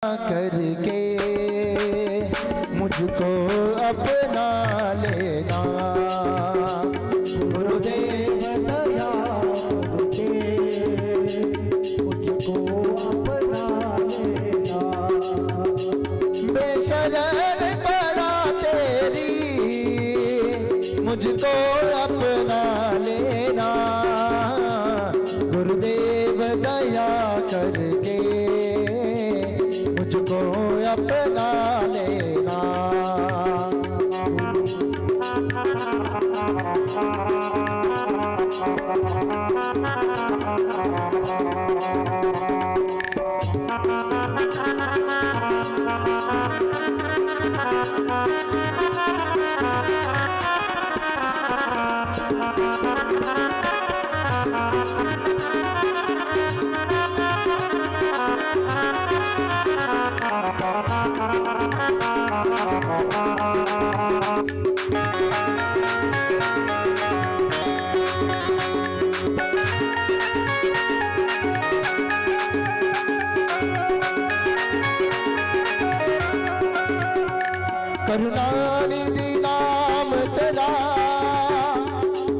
करके मुझको अपना लेना। गुरुदेव दया करके मुझको अपना लेना। बेशरण पड़ा तेरी मुझको अपना लेना। गुरुदेव दया करके मुझको अपना लेना। करुणानिधि नाम तेरा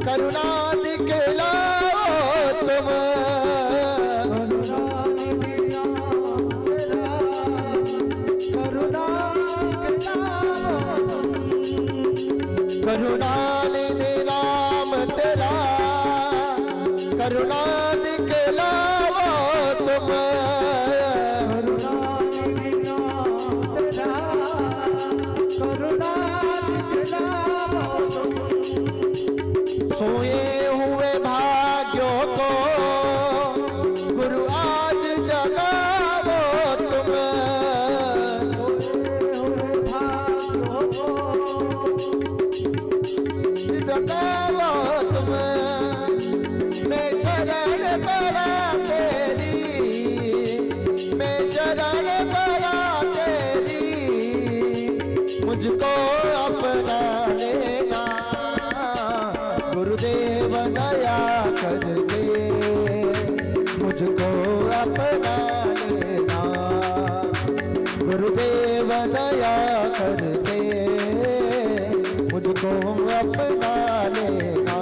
करुणा दिखलाओ तुम। करुणानिधि नाम तेरा करुणा दिखलाओ तुम। सोए हुए भाग्यों को गुरु आज जगाओ तुम। जगाओ तुम। मैं शरण पड़ा तेरी मैं शरण पड़ा तेरी मुझको अपना लेना। गुरुदेव दया करके मुझको अपना लेना। गुरुदेव दया करके मुझको अपना लेना।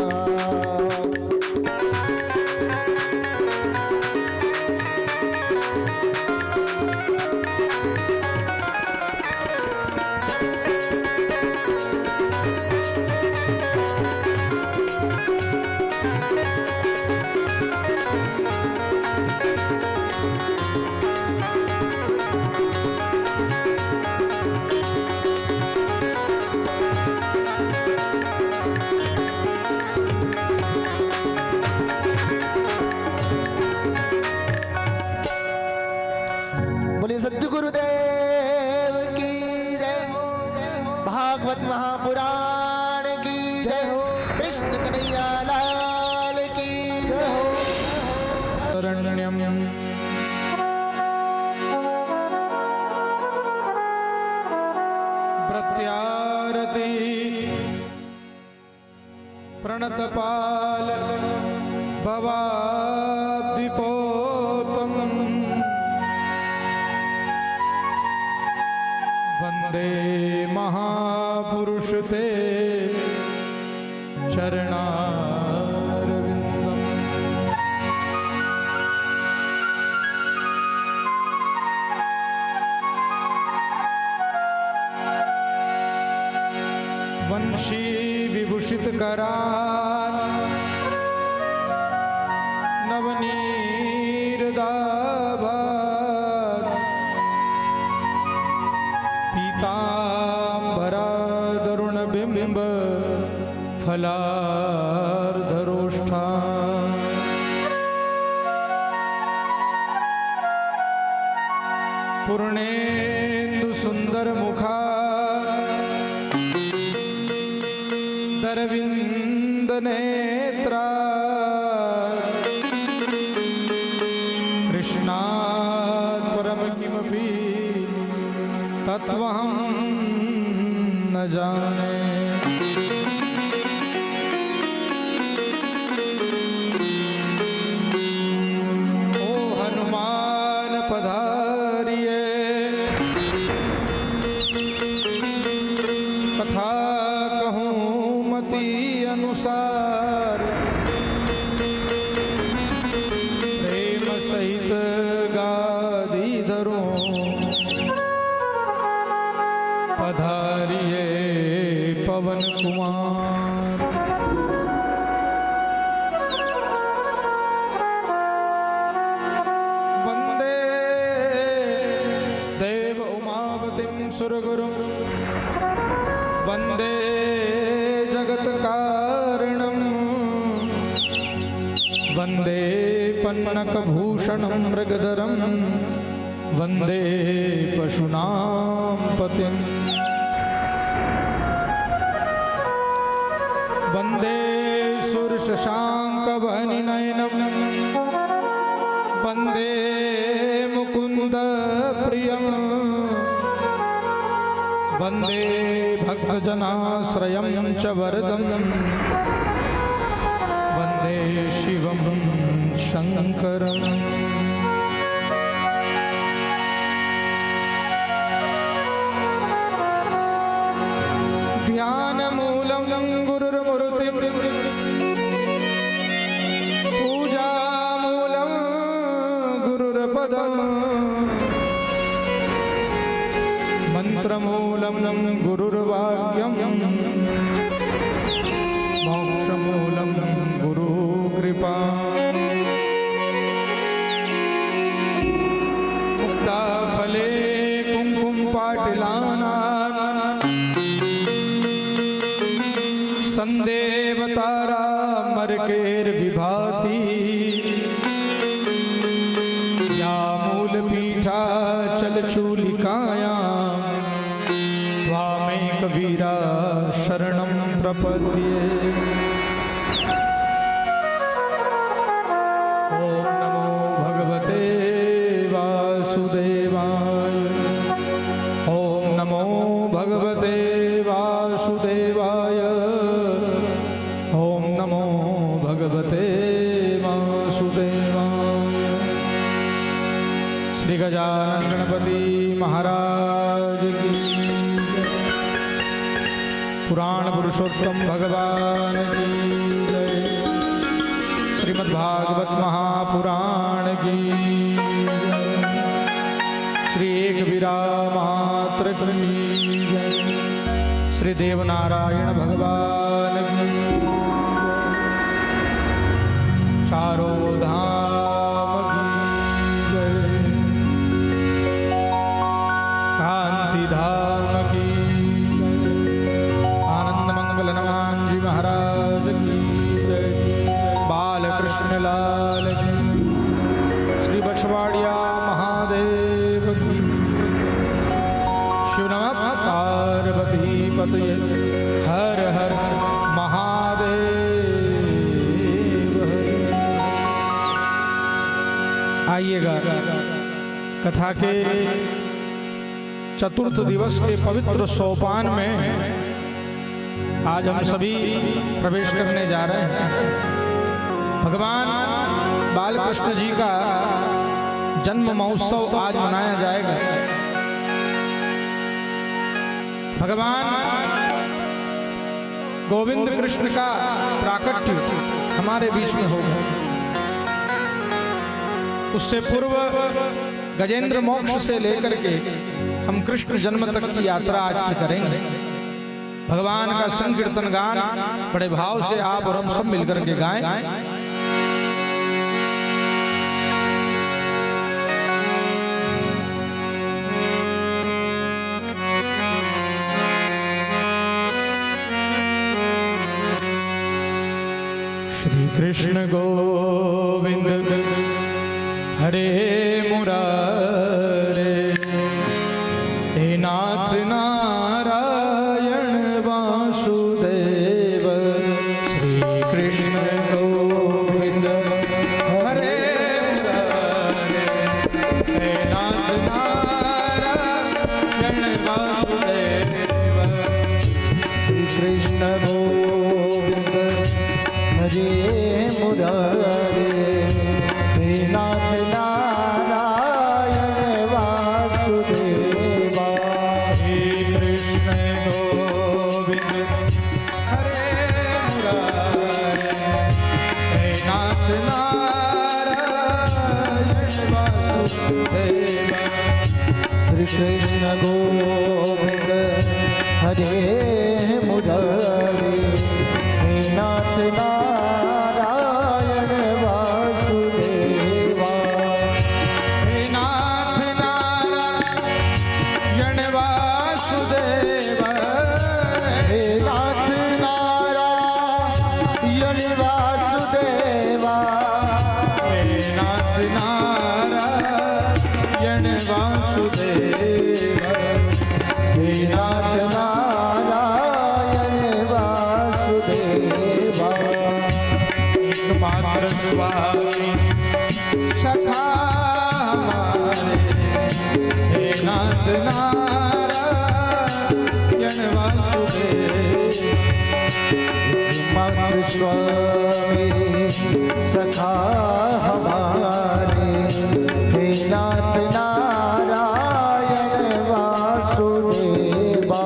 सद्गुरुदेव की जय। भागवत महापुराण की जय। कृष्ण कन्हैया लाल की जय। शरण्यम प्रत्यारति प्रणतपाल भवाब्धिपोतम वंदे महापुरुष ते चरणारविंदम। वंशी विभूषित करान नवनीरदाभात पीतांबरा दरुण बिंब फलार्धरोष्ठा। पूर्णेन्दु सुंदर मुखा दरविंद नेत्रा। कृष्णात् परम किमपि तत्त्वहं न जाने। ओ हनुमान पधारिए पवन कुमार। वंदे देव उमापतिं सुरगुरुं वंदे जगत कारणं वंदे पन्नकभूषणं मृगधरं वंदे पशूनां पतिम् वंदे सुरशशाङ्कवह्निनयनं वंदे मुकुन्द प्रियं वंदे भक्तजनाश्रयं च वरदं वंदे शिवं शङ्करम्। ध्यानमूलं गुरुर्मूर्तिं पूजामूलं गुरुर्पदं मन्त्रमूलं गुरुर्वाक्यं मोक्षमूलं गुरुकृपा। मुक्ताफले कुङ्कुमपाटिलानां संदेवतारा मरकेर विभाति या मूलपीठा चलचूलिकायां त्वामेकवीरा शरणं प्रपद्ये। ॐ नमो भगवते वासुदेवाय। ॐ नमो भगवते वासुदेवाय। ॐ नमो भगवते वासुदेवाय। श्री गजानन गणपति महाराज की पुराण पुरुषोत्तम भगवान की जय। श्रीमद्भागवत महापुराण की जय। श्री एकवीरा मात्र की जय। श्री देवनारायण भगवान की शारोधाम की जय। कांतिधाम की जय। आनंद मंगल हनुमान जी महाराज की जय। बालकृष्ण लाल की। श्री बछवाड़िया महादेव की। शिव नमः पार्वती पतये हर हर महादेव। आइएगा कथा के चतुर्थ दिवस के पवित्र सोपान में आज हम सभी प्रवेश करने जा रहे हैं। भगवान बालकृष्ण जी का जन्म महोत्सव आज मनाया जाएगा। भगवान गोविंद कृष्ण का प्राकट्य हमारे बीच में होगा। उससे पूर्व गजेंद्र मोक्ष से लेकर के हम कृष्ण जन्म तक की यात्रा आज की करेंगे। भगवान का संकीर्तन गान बड़े भाव से आप और हम सब मिलकर के गाएं। श्री कृष्ण गोविंद हरे मुरारे हे नाथ नारायण वासुदेव। श्री कृष्ण गोविंद हरे मुरारे हे नाथ नारायण वासुदेव। श्री कृष्ण गोविंद हरे मुरारे हे नाथ नारायण वासुदेवा। श्री कृष्ण गोविंद हरे मुरारे हे नाथ नारायण वासुदेव। श्री कृष्ण गोविंद हरे मुरारे हे नाथ नारायण वासुदेवा हे नाथ नारायण वासुदेवा हे नाथ नारायण वासुदेवा हे नाथ नारायण वासुदेवा हे नाथ नारायण वासुदेवा एकमात्र स्वामी सखा हमारे हे नाथ नारायण वासुदेवा एकमात्र स्वामी सखा हमारे हे नाथ नारायण वासुदेवा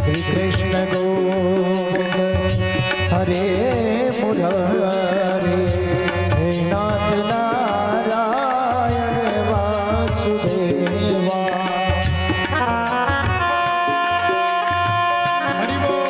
श्री कृष्ण गोविंद हरे मुरारे हे नाथ नारायण वासुदेवा हरि बोल।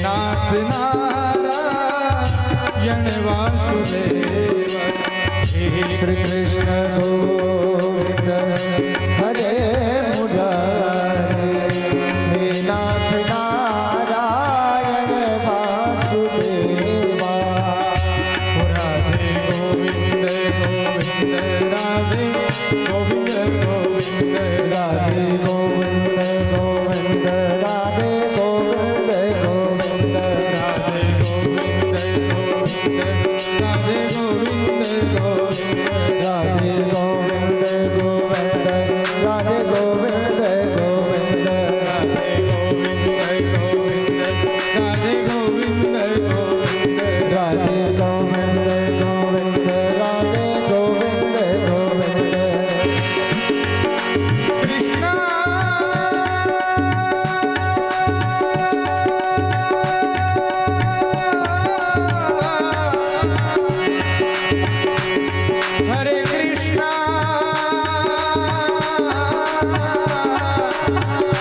नाथ नारायण वासुदेवा श्री कृष्ण गोविंद हरे मुरारे हे नाथ नारायण वासुदेवा राधे गोविंद गोविंद राधे गोविंद गोविंद राधे गोविंद गोविंद राधे गोविंद गोविंद राधे गोविंद गोविंद राधे गोविंद गोविंद राधे गोविंद गोविंद राधे गोविंद गोविंद राधे गोविंद गोविंद राधे गोविंद गोविंद राधे गोविंद गोविंद राधे गोविंद गोविंद कृष्णा हरे कृष्णा हरे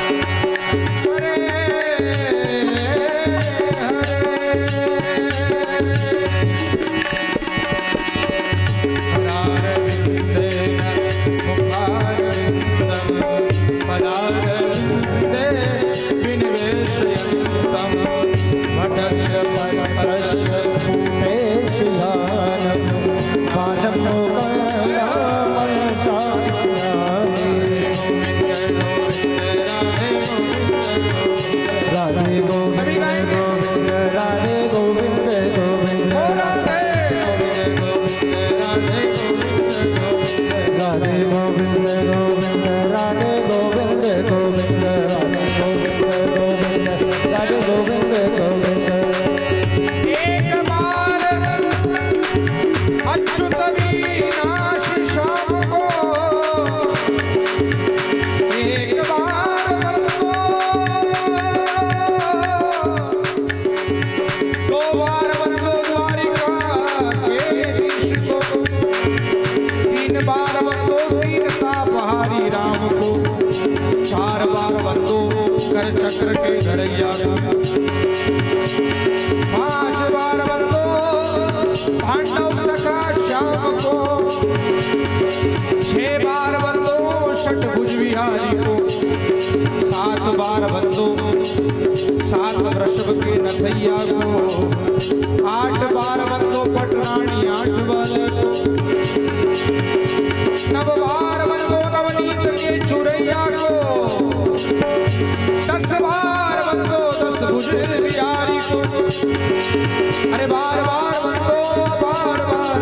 पेश जानम मानम मोगलम सास्यामि राधे गोविंद गोविंद राधे गोविंद गोविंद राधे गोविंद गोविंद राधे गोविंद गोविंद राधे गोविंद गोविंद राधे गोविंद गोविंद एक बार अच्युत विनाश श्याम को एक बार बंदो दो बार बंदो द्वारिका के ईश को तीन बार बंदो तीन तापहारी राम को चार बार बंदो कर चक्र के घरैया को पांच बार बंदो पांडव सखा श्याम को छह बार बंदो षटभुज बिहारी को सात बार बंदो सात वृषभ के नथैया को आठ बार बंदो पटरानी आठ वाले को नव बार बंदो नवनीत के चुरैया को 10 बार बंदो 10 भुज बिहारी को अरे बार बार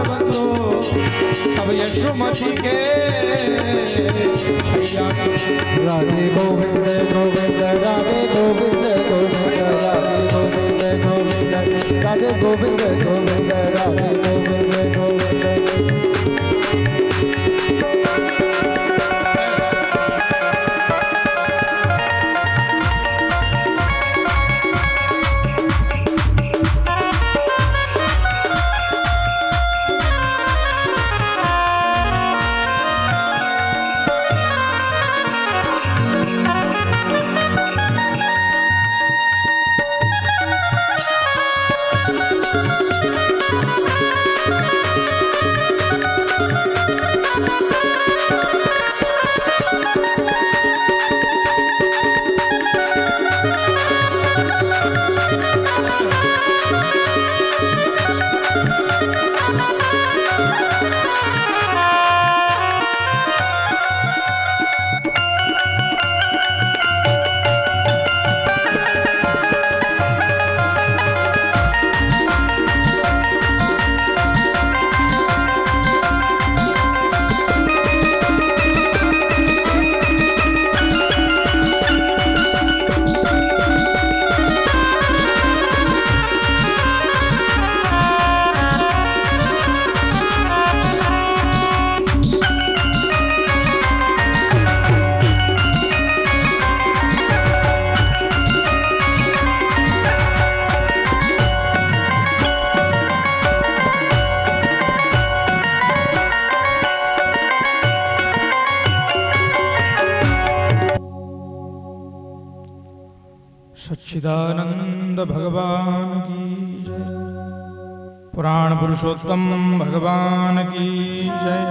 बंदो सब यशोमती के राधे गोविंद गोविंद राधे गोविंद गोविंद राधे गोविंद गोविंद राधे गोविंद गोविंद राधे गोविंद गोविंद। सच्चिदानंद भगवान की जय। पुराण पुरुषोत्तम भगवान की जय।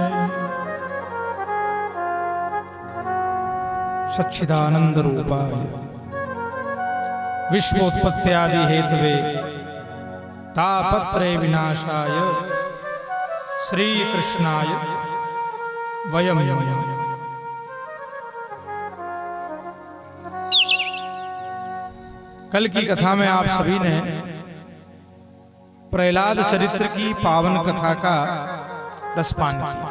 सच्चिदानंद रूपाय विश्वोत्पत्त्यादि हेतवे तापत्रय विनाशाय श्री कृष्णाय वयम नमः। कल की कथा में आप सभी ने प्रहलाद चरित्र की पावन कथा का रसपान किया।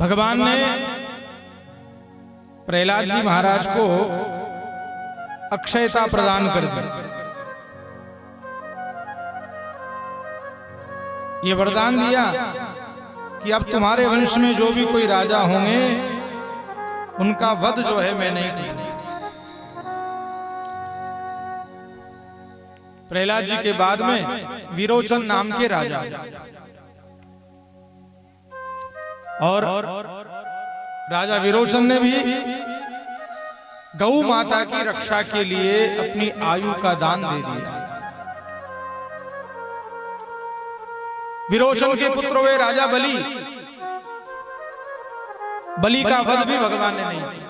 भगवान ने प्रहलाद जी महाराज को अक्षयता प्रदान कर दी। ये वरदान दिया कि अब तुम्हारे वंश में जो भी कोई राजा होंगे उनका वध जो है मैं नहीं करूंगा। प्रहलाद जी के बाद में विरोचन नाम के राजा और राजा विरोचन ने भी गौ माता की रक्षा के लिए अपनी आयु का दान दे दिया। विरोचन के पुत्र हुए राजा बलि, बलि का वध भी भगवान ने नहीं किया।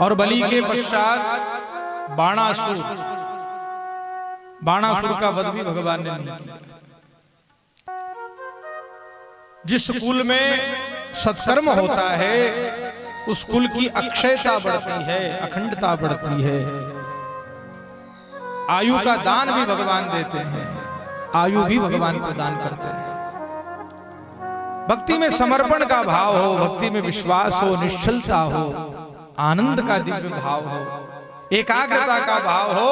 और बलि के पश्चात बाणासुर का वध भी भगवान ने नहीं किया। जिस कुल में सत्कर्म होता है उस कुल की अक्षयता बढ़ती है, अखंडता बढ़ती है। आयु का दान भी भगवान देते हैं, आयु भी भगवान प्रदान करते हैं। भक्ति में समर्पण का भाव हो, भक्ति में विश्वास हो, निश्चलता हो, आनंद का दिव्य भाव हो, एकाग्रता का भाव हो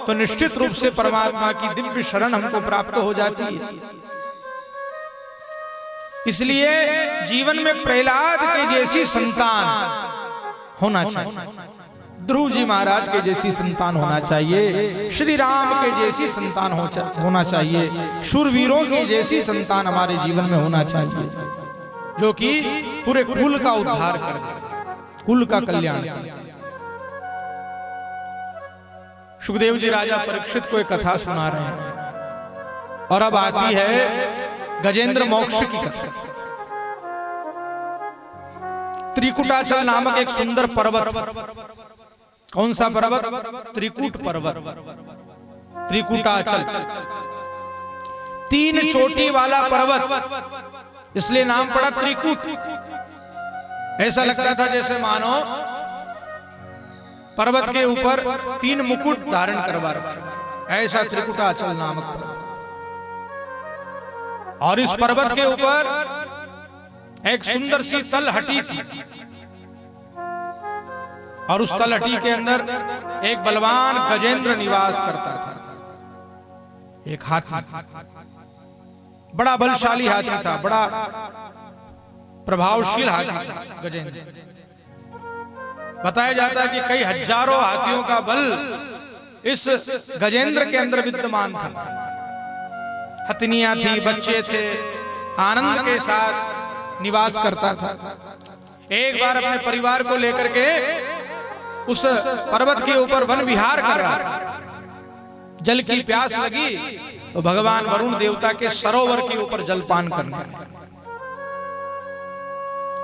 तो निश्चित रूप से परमात्मा की दिव्य शरण हमको प्राप्त हो जाती है। इसलिए जीवन में प्रहलाद के जैसी संतान होना चाहिए, ध्रुव जी महाराज के जैसी संतान होना चाहिए, श्री राम के जैसी संतान होना चाहिए, शूरवीरों की जैसी संतान हमारे जीवन में होना चाहिए, जो कि पूरे कुल का उद्धार कर दे, कुल का कल्याण कर दे। सुखदेव जी राजा परीक्षित को एक कथा सुना रहे हैं और अब आती है गजेंद्र मोक्ष की कथा। त्रिकुटाचल नामक एक सुंदर पर्वत, कौन सा पर्वत? त्रिकुट पर्वत, त्रिकुटाचल, 3 चोटी वाला पर्वत, इसलिए नाम पड़ा त्रिकुट। ऐसा लगता था जैसे मानो पर्वत के ऊपर 3 मुकुट धारण करवा रखा, ऐसा त्रिकुटाचल नामक पर्वत। और इस पर्वत के ऊपर एक सुंदर सी तलहटी थी, और उस तलहटी के अंदर एक बलवान गजेंद्र निवास करता था। एक हाथी, बड़ा बलशाली हाथी था, बड़ा प्रभावशील हाथी था गजेंद्र। बताया जाता है कि कई हजारों हाथियों का बल इस गजेंद्र के अंदर विद्यमान था। हथनियां थी, बच्चे थे, आनंद के साथ निवास करता था। एक बार अपने परिवार को लेकर के उस पर्वत के ऊपर वन विहार कर रहा था। जल की प्यास लगी तो भगवान वरुण देवता के सरोवर के ऊपर जलपान करना।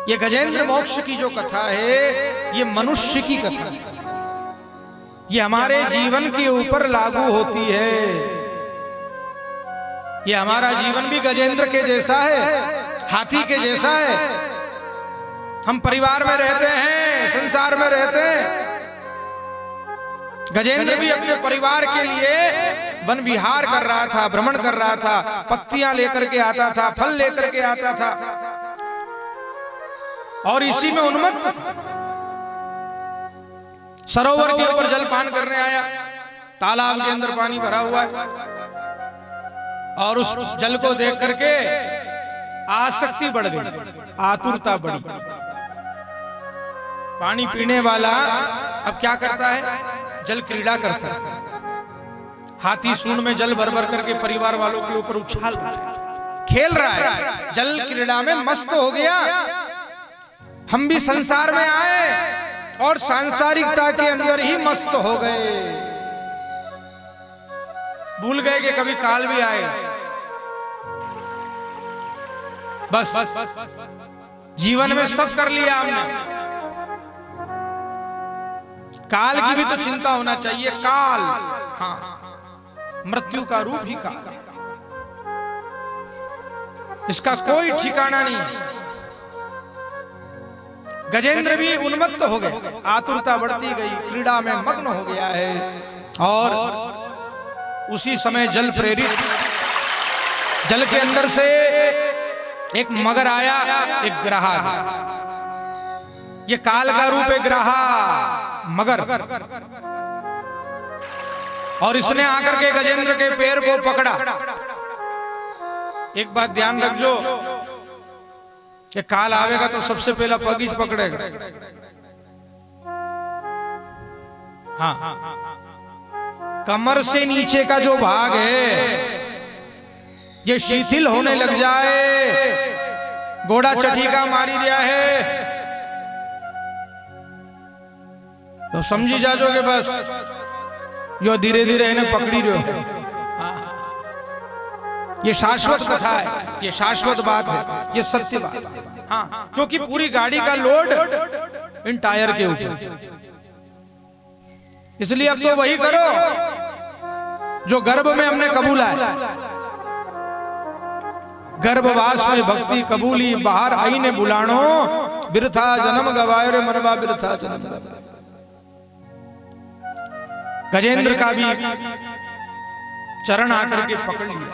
ये गजेंद्र मोक्ष की जो कथा है, ये मनुष्य की कथा है। ये हमारे जीवन के ऊपर लागू होती है। ये हमारा जीवन भी गजेंद्र के जैसा है, हाथी के जैसा है। हम परिवार में रहते हैं, संसार में रहते हैं। गजेंद्र भी अपने परिवार के लिए वन विहार कर रहा था, भ्रमण कर रहा था, पत्तियां लेकर के आता था, फल लेकर के आता था, और इसी में उन्मत्त सरोवर के ऊपर जलपान करने आया। तालाब के अंदर पानी भरा हुआ है, और उस जल को देख करके आसक्ति बढ़ गई, आतुरता बढ़ी। पानी पीने वाला अब क्या करता है? जल क्रीड़ा करता है। हाथी सूंड में जल भर भर करके परिवार वालों के ऊपर उछाल खेल रहा है, जल क्रीड़ा में मस्त हो गया। हम भी संसार में आए और सांसारिकता के अंदर ही मस्त हो गए, भूल गए कि कभी काल भी आए। बस जीवन में सब कर लिया हमने। काल की भी तो चिंता होना चाहिए। काल, हाँ, मृत्यु का रूप ही काल, इसका कोई ठिकाना नहीं। गजेंद्र भी उन्मत्त हो गए, आतुरता बढ़ती गई, क्रीड़ा में मग्न हो गया है। और उसी समय जल प्रेरित, जल के अंदर से एक मगर आया, एक ग्राहा। ये काल का रूप है ग्राहा, मगर। और इसने आकर के गजेंद्र के पैर को पकड़ा। एक बात ध्यान रखो, कि काल आवेगा तो सबसे पहला पगीज पकड़ेगा। हाँ, कमर से नीचे का जो भाग है, ये शिथिल होने लग जाए, घोड़ा चटीका मारी दिया है तो समझी जाजो के बस जो धीरे धीरे इन्हें पकड़ी रहो। ये शाश्वत कथा है, ये शाश्वत बात है, ये सत्य बात है। हाँ, क्योंकि पूरी गाड़ी का लोड इन टायर के ऊपर। इसलिए अब तो वही करो जो गर्भ में हमने कबूला है। गर्भवास में भक्ति कबूली, बाहर आई ने बुलानो, बिरथा जन्म गवाए रे मनवा बिरथा जन्म गवाए। गजेंद्र का भी चरण आकर के पकड़ लिया,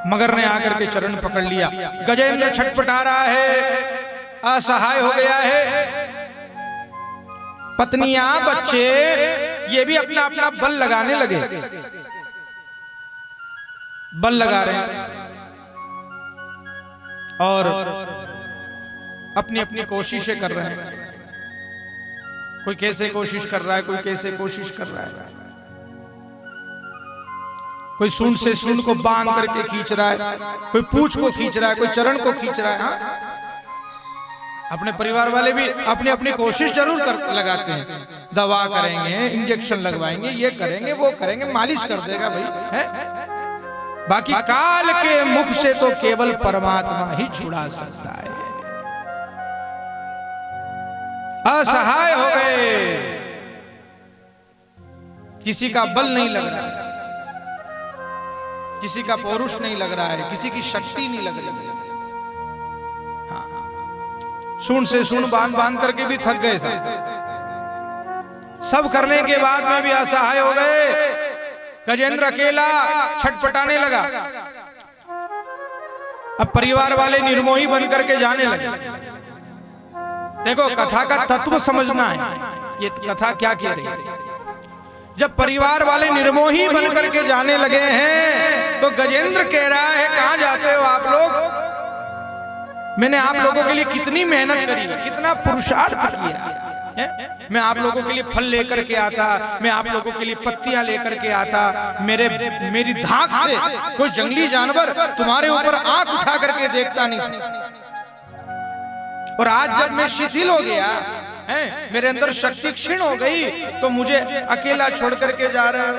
मगर ने आकर के चरण पकड़ लिया। गजेंद्र छटपटा रहा है, असहाय हो गया है। पत्नियां, बच्चे, ये भी अपना अपना बल लगाने लगे, बल लगा रहे हैं और अपनी अपनी कोशिशें कर रहे हैं। कोई कैसे कोशिश कर रहा है, कोई कैसे कोशिश कर रहा है, कोई सूंड से सूंड को बांध करके खींच रहा है, कोई पूंछ को खींच रहा है, कोई चरण को खींच रहा है। हाँ? अपने परिवार वाले भी अपनी अपनी कोशिश जरूर लगाते हैं। दवा करेंगे, इंजेक्शन लगवाएंगे, ये करेंगे, वो करेंगे, मालिश कर देगा भाई है? बाकी काल के मुख से तो केवल परमात्मा ही छुड़ा सकता है। असहाय हो गए, किसी का बल नहीं लग रहा है, किसी का पौरुष नहीं लग रहा है, किसी की शक्ति नहीं लग रही। हाँ, सूंड से सूंड बांध बांध करके भी थक गए थे। सब करने के बाद में भी असहाय हो गए। गजेंद्र अकेला छटपटाने लगा। अब परिवार वाले निर्मोही बन करके जाने लगे। देखो कथा का तत्व समझना है, ये कथा क्या कह रही है। जब परिवार वाले निर्मोही बन करके जाने लगे हैं तो गजेंद्र कह रहा है कहां जाते हो आप लोग? मैंने आप लोगों के लिए कितनी मेहनत करी, कितना पुरुषार्थ किया है? मैं आप लोगों के लिए फल लेकर के आता, मैं आप लोगों के लिए पत्तियां लेकर के आता, मेरी धाक से कोई जंगली जानवर तुम्हारे ऊपर आंख उठा करके देखता नहीं था। और आज जब मैं शिथिल हो गया है, मेरे अंदर शक्ति क्षीण हो गई, तो मुझे अकेला छोड़ करके जा रहे हो।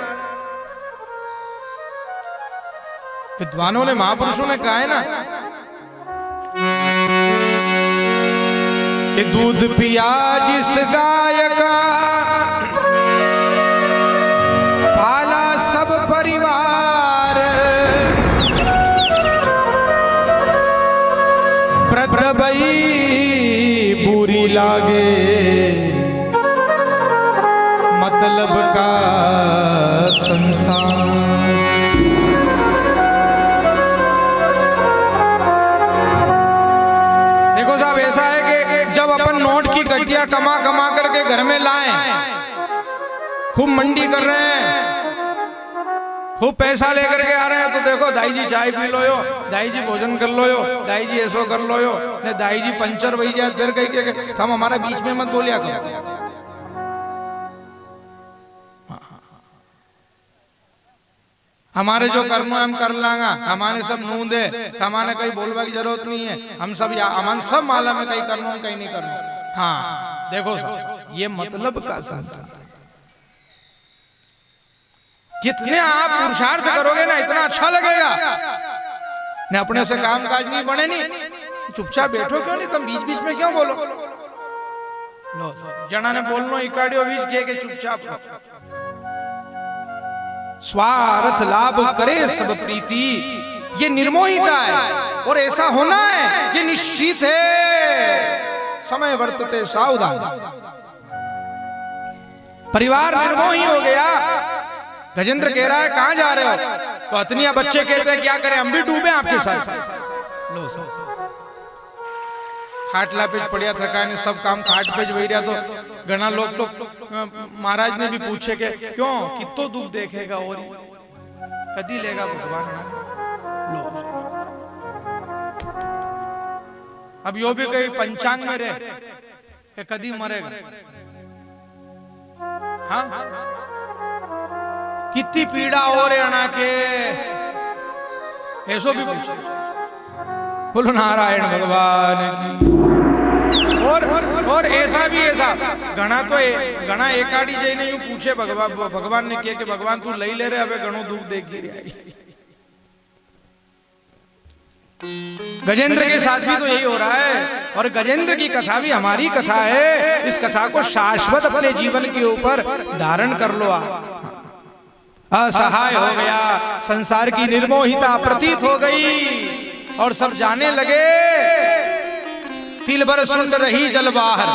विद्वानों ने, महापुरुषों ने कहा है ना कि दूध पिया जिस गाय का, पाला सब परिवार, प्रदबई बुरी लागे मतलब का संसार। देखो साहब, ऐसा है कि जब अपन नोट की गड्डियां कमा कमा करके घर में लाएं, खूब मंडी कर रहे हैं, खूब पैसा लेकर के आ रहे हैं, तो देखो दाई जी चाय पी लो यो, दाई जी भोजन कर लो यो, दाई जी ऐसो कर लो यो, ने दाई जी पंचर वही जाए, फिर कहीं के हम हमारा बीच में मत बोलिया करो। हमारे जो कर्म हम कर लांगा, हमारे सब मुंह दे, हमारे कहीं बोलवा की जरूरत नहीं है, हम सब माला में कहीं करना कहीं नहीं करना। हाँ देखो सब, ये मतलब का संसार। जितने आप पुरुषार्थ करोगे ना, इतना अच्छा लगेगा। ने अपने से काम काज नहीं बने, नहीं चुपचाप बैठो, क्यों नहीं तुम बीच बीच में क्यों बोलो? लो जना ने बोलनो इकाड़ियो बीच के चुपचाप। स्वार्थ लाभ करे सब प्रीति, ये निर्मोहिता है, और ऐसा होना है ये निश्चित है। समय वर्तते सावधान। परिवार निर्मोही हो गया। गजेंद्र कह रहा है कहां जा रहे हो? तो अतनिया बच्चे कहते हैं क्या करें, हम भी डूबे आपके साथ। लो खाटला पेज पड़िया थकाने, सब काम खाट पेज वही रहा। तो घना लोग तो महाराज ने भी पूछे कि क्यों कितो दुख देखेगा और कदी लेगा भगवान। लो अब यो भी कहीं पंचांग में रहे कि कदी मरेगा। हाँ कितनी पीड़ा हो रहे अना के, ऐसो भी पूछे। बोलो नारायण भगवान। और ऐसा भी ऐसा घना एकाड़ी जई नहीं पूछे भगवान ने किया कि भगवान तू लई ले रहे, अबे घणो दुख देख गिरी। गजेंद्र के साथ भी तो यही हो रहा है, और गजेंद्र की कथा भी हमारी कथा है। इस कथा को शाश्वत अपने जीवन के ऊपर धारण कर लो आप। असहाय हो गया, संसार की निर्मोहिता प्रतीत हो गई, और सब जाने लगे तिल भर सुंद रही जल बाहर।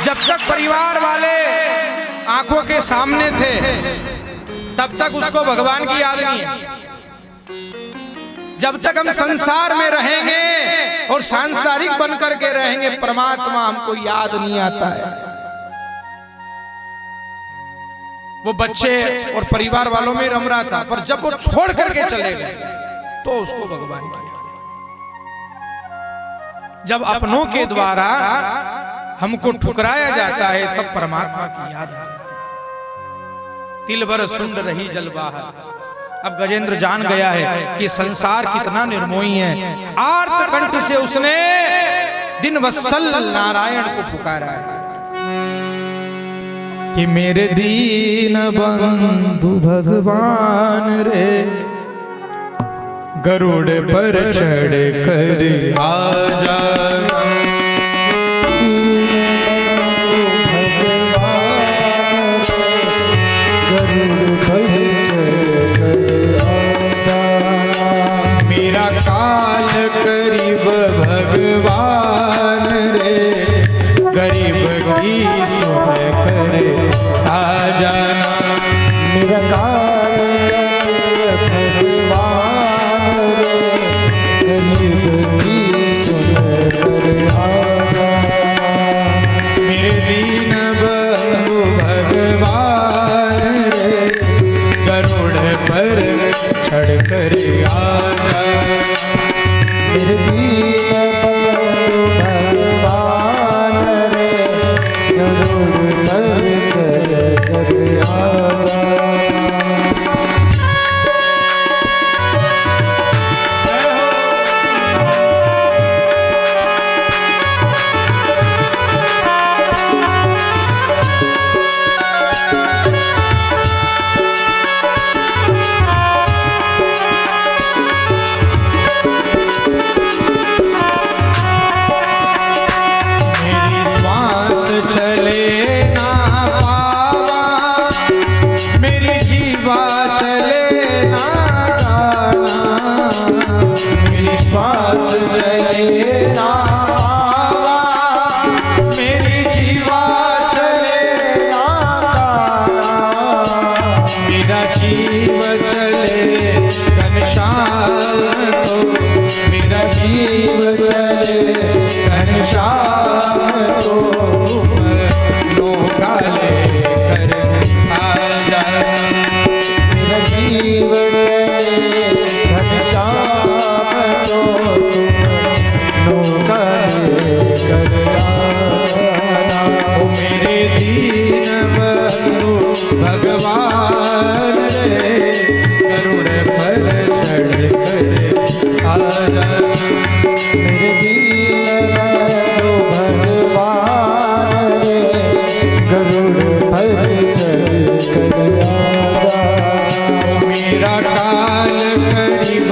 जब तक परिवार वाले आंखों के सामने थे तब तक उसको भगवान की याद नहीं है। जब तक हम संसार में रहेंगे और सांसारिक बन करके रहेंगे, परमात्मा हमको याद नहीं आता है। वो बच्चे और परिवार वालों में रम रहा था, पर जब वो छोड़ करके चले गए तो उसको भगवान की याद। जब अपनों के द्वारा हमको ठुकराया जाता है तब परमात्मा की याद आ जाती है। तिल भर सुंड रही जल बाहर। अब गजेंद्र जान गया है कि संसार कितना निर्मोही है। आर्त कंठ से उसने दिन वत्सल नारायण को पुकारा है कि मेरे दीन बंधु भगवान रे, गरुड़ पर चढ़ कर आजा। मेरा काल करीब भगवान रे, गरीब की सुन करे आ जाना। मेरा काल भगवान रे गरीब की सुन कर आ जाना। मेरे दीन बंधु भगवान रे गरुड़ पर चढ़ कर आ जाना। मेरे दीन बंधु भगवान रे गरुड़ पर चढ़ कर आ जाना। मेरी श्वास चले ना पावा, मेरी जीवा चले ना गाना। मेरी श्वास चले ना पावा, मेरी जीवा चले ना गाना। मेरा जीव चले घनश्याम तो, मेरा जीव चले घनश्याम तो काले कर आ जाना। मेरा जीव चले घनश्याम तो नौका लेकर आना। ओ मेरे दीन बंधु भगवान रे गरुड़ पर चढ़ कर आ जाना। मेरे दीन बंधु भगवान रे गरुड़ पर चढ़ कर आ जाना। मेरा काल गरीब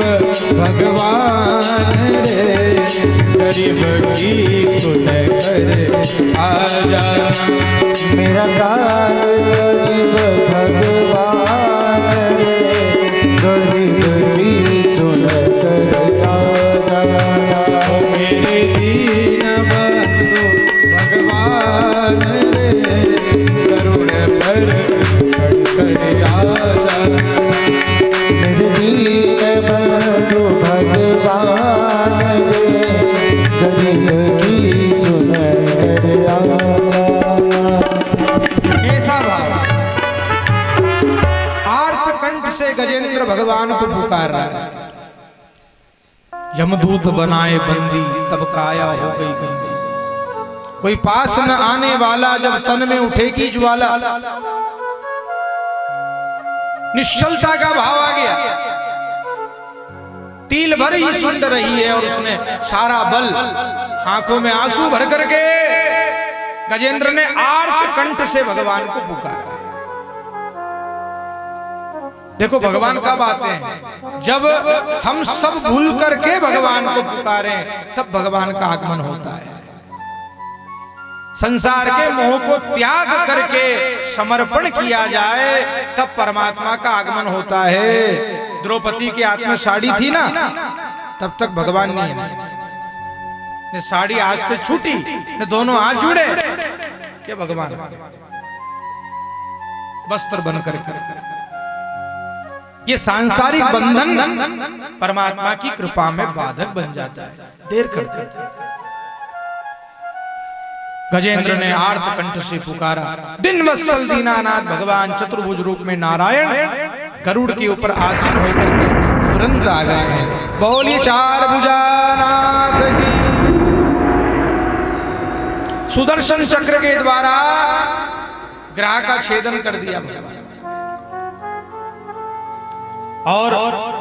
भगवान रे गरीब की सुन कर आ जाना। मेरा काल गरीब भगवान रे गरीब की सुन कर आ जाना। ओ मेरे दीन बंधु भगवान रे गरुड़ पर चढ़ कर आ जाना। मेरे दीन बंधु भगवान रे गरीब की सुन कर आ जाना। ऐसा भाव आर्त कंठ से गजेंद्र भगवान को पुकार रहा है। यमदूत बनाए बंदी तब काया हो गई गंदी। कोई पास न आने वाला जब तन में उठेगी ज्वाला। निश्चलता का भाव आ गया। तिल भर ही सुंड रही है और उसने सारा बल आंखों में आंसू भर करके गजेंद्र ने आर्त कंठ से भगवान को पुकारा। देखो भगवान कब आते हैं? जब हम सब भूल करके भगवान को पुकारें तब भगवान का आगमन होता है। संसार के मोह को त्याग करके समर्पण किया जाए तब परमात्मा का आगमन होता है। द्रौपदी के हाथ में साड़ी थी ना, तब तक भगवान नहीं है। ने साड़ी हाथ से छूटी, ने दोनों हाथ जुड़े ये भगवान वस्त्र बन करके। ये सांसारिक बंधन परमात्मा की कृपा में बाधक बन जाता है, देर करते। गजेंद्र ने आर्त कंठ से पुकारा। दिन वत्सल दीनानाथ भगवान चतुर्भुज रूप में नारायण गरुड़ के ऊपर आसीन होकर के तुरंत आ गए हैं। बोलिए चार भुजानाथ की। सुदर्शन चक्र के द्वारा ग्रह का छेदन कर दिया और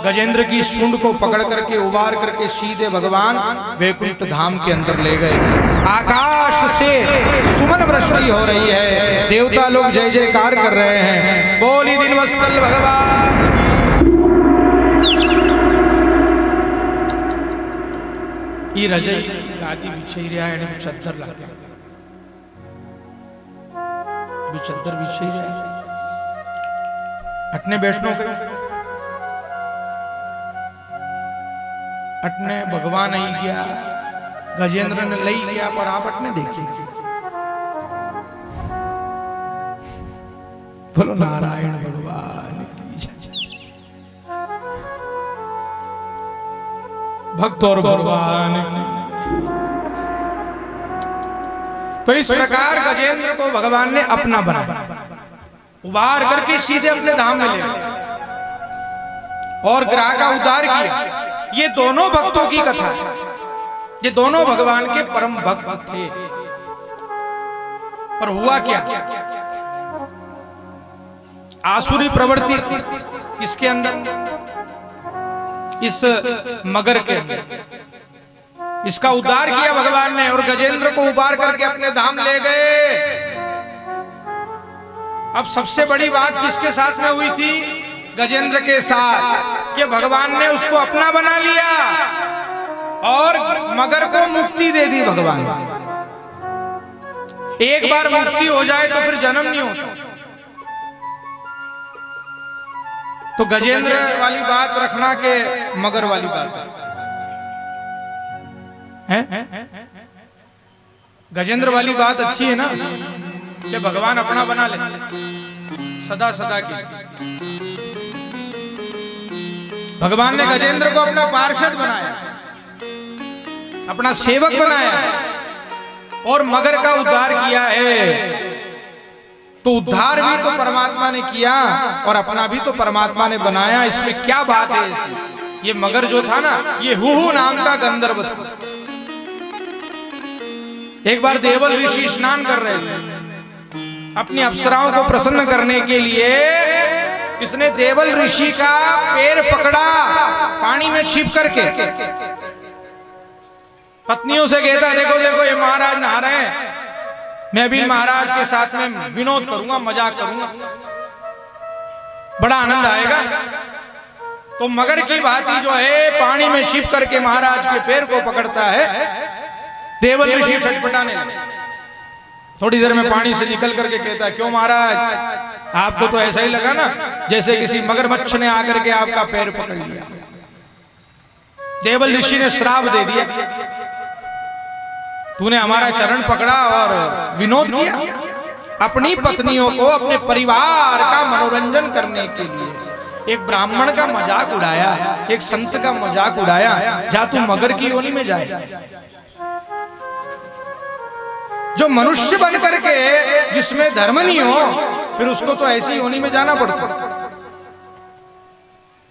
गजेंद्र की सूंड को पकड़ करके उबार करके सीधे भगवान वैकुंठ धाम के अंदर ले गए। आकाश से सुमन वृष्टि हो रही है, देवता लोग जय जयकार कर रहे हैं। बोली दिन वत्सल भगवान। ये रजई गादी बिछई रहा है, चद्दर लगा चद्दर बिछई रहा है, अटने बैठनो अटने भगवान आई गया, गजेंद्र ने लई गया, पर आप अटने देखिए बोलो नारायण भगवान की जय। भक्त और भगवान की। तो इस प्रकार गजेंद्र को भगवान ने अपना बनाया, उबार करके सीधे अपने धाम में ले गए और ग्राह का उद्धार किया। ये दोनों भक्तों की कथा है। ये दोनों भगवान के परम भक्त थे। पर हुआ क्या? आसुरी प्रवृत्ति थी किसके अंदर? इस मगर के अंदर। इसका उद्धार किया भगवान ने और गजेंद्र को उबार करके अपने धाम ले गए। अब सबसे बड़ी बात किसके साथ में हुई थी? गजेंद्र के साथ, कि भगवान ने उसको अपना बना लिया और मगर को मुक्ति दे दी भगवान। एक बार मुक्ति हो जाए तो फिर जन्म नहीं होता। तो गजेंद्र वाली बात रखना के मगर वाली बात है? गजेंद्र वाली बात अच्छी है ना, कि भगवान अपना बना ले सदा सदा की। भगवान ने गजेंद्र को अपना पार्षद बनाया, अपना सेवक बनाया और मगर का उद्धार किया है। तो उद्धार भी तो परमात्मा ने किया और अपना भी तो परमात्मा ने बनाया। इसमें क्या बात है? ये मगर जो था ना, ये हुहु नाम का गंधर्व था। एक बार देवल ऋषि स्नान कर रहे थे, अपनी अप्सराओं को प्रसन्न करने के लिए इसने देवल ऋषि का पैर पकड़ा पानी में छिप करके। पत्नियों से कहता है, देखो देखो ये महाराज नहा रहे हैं, मैं भी महाराज के साथ में विनोद करूंगा, मजाक करूंगा, बड़ा आनंद आएगा। तो मगर की भांति जो है पानी में छिप करके महाराज के पैर को पकड़ता है। देवल ऋषि छटपटाने लगे। थोड़ी देर में पानी से निकल करके कहता है, क्यों महाराज, आपको तो ऐसा ही लगा ना जैसे किसी मगरमच्छ ने आकर के आपका पैर पकड़ लिया। देवल ऋषि ने श्राप दे दिया, तूने हमारा चरण पकड़ा और विनोद किया। अपनी पत्नियों को, अपने परिवार का मनोरंजन करने के लिए एक ब्राह्मण का मजाक उड़ाया, एक संत का मजाक उड़ाया। जा तू मगर की योनि में जाए। जो मनुष्य बन करके जिसमें धर्म नहीं हो, फिर उसको तो ऐसी योनि में जाना पड़ता।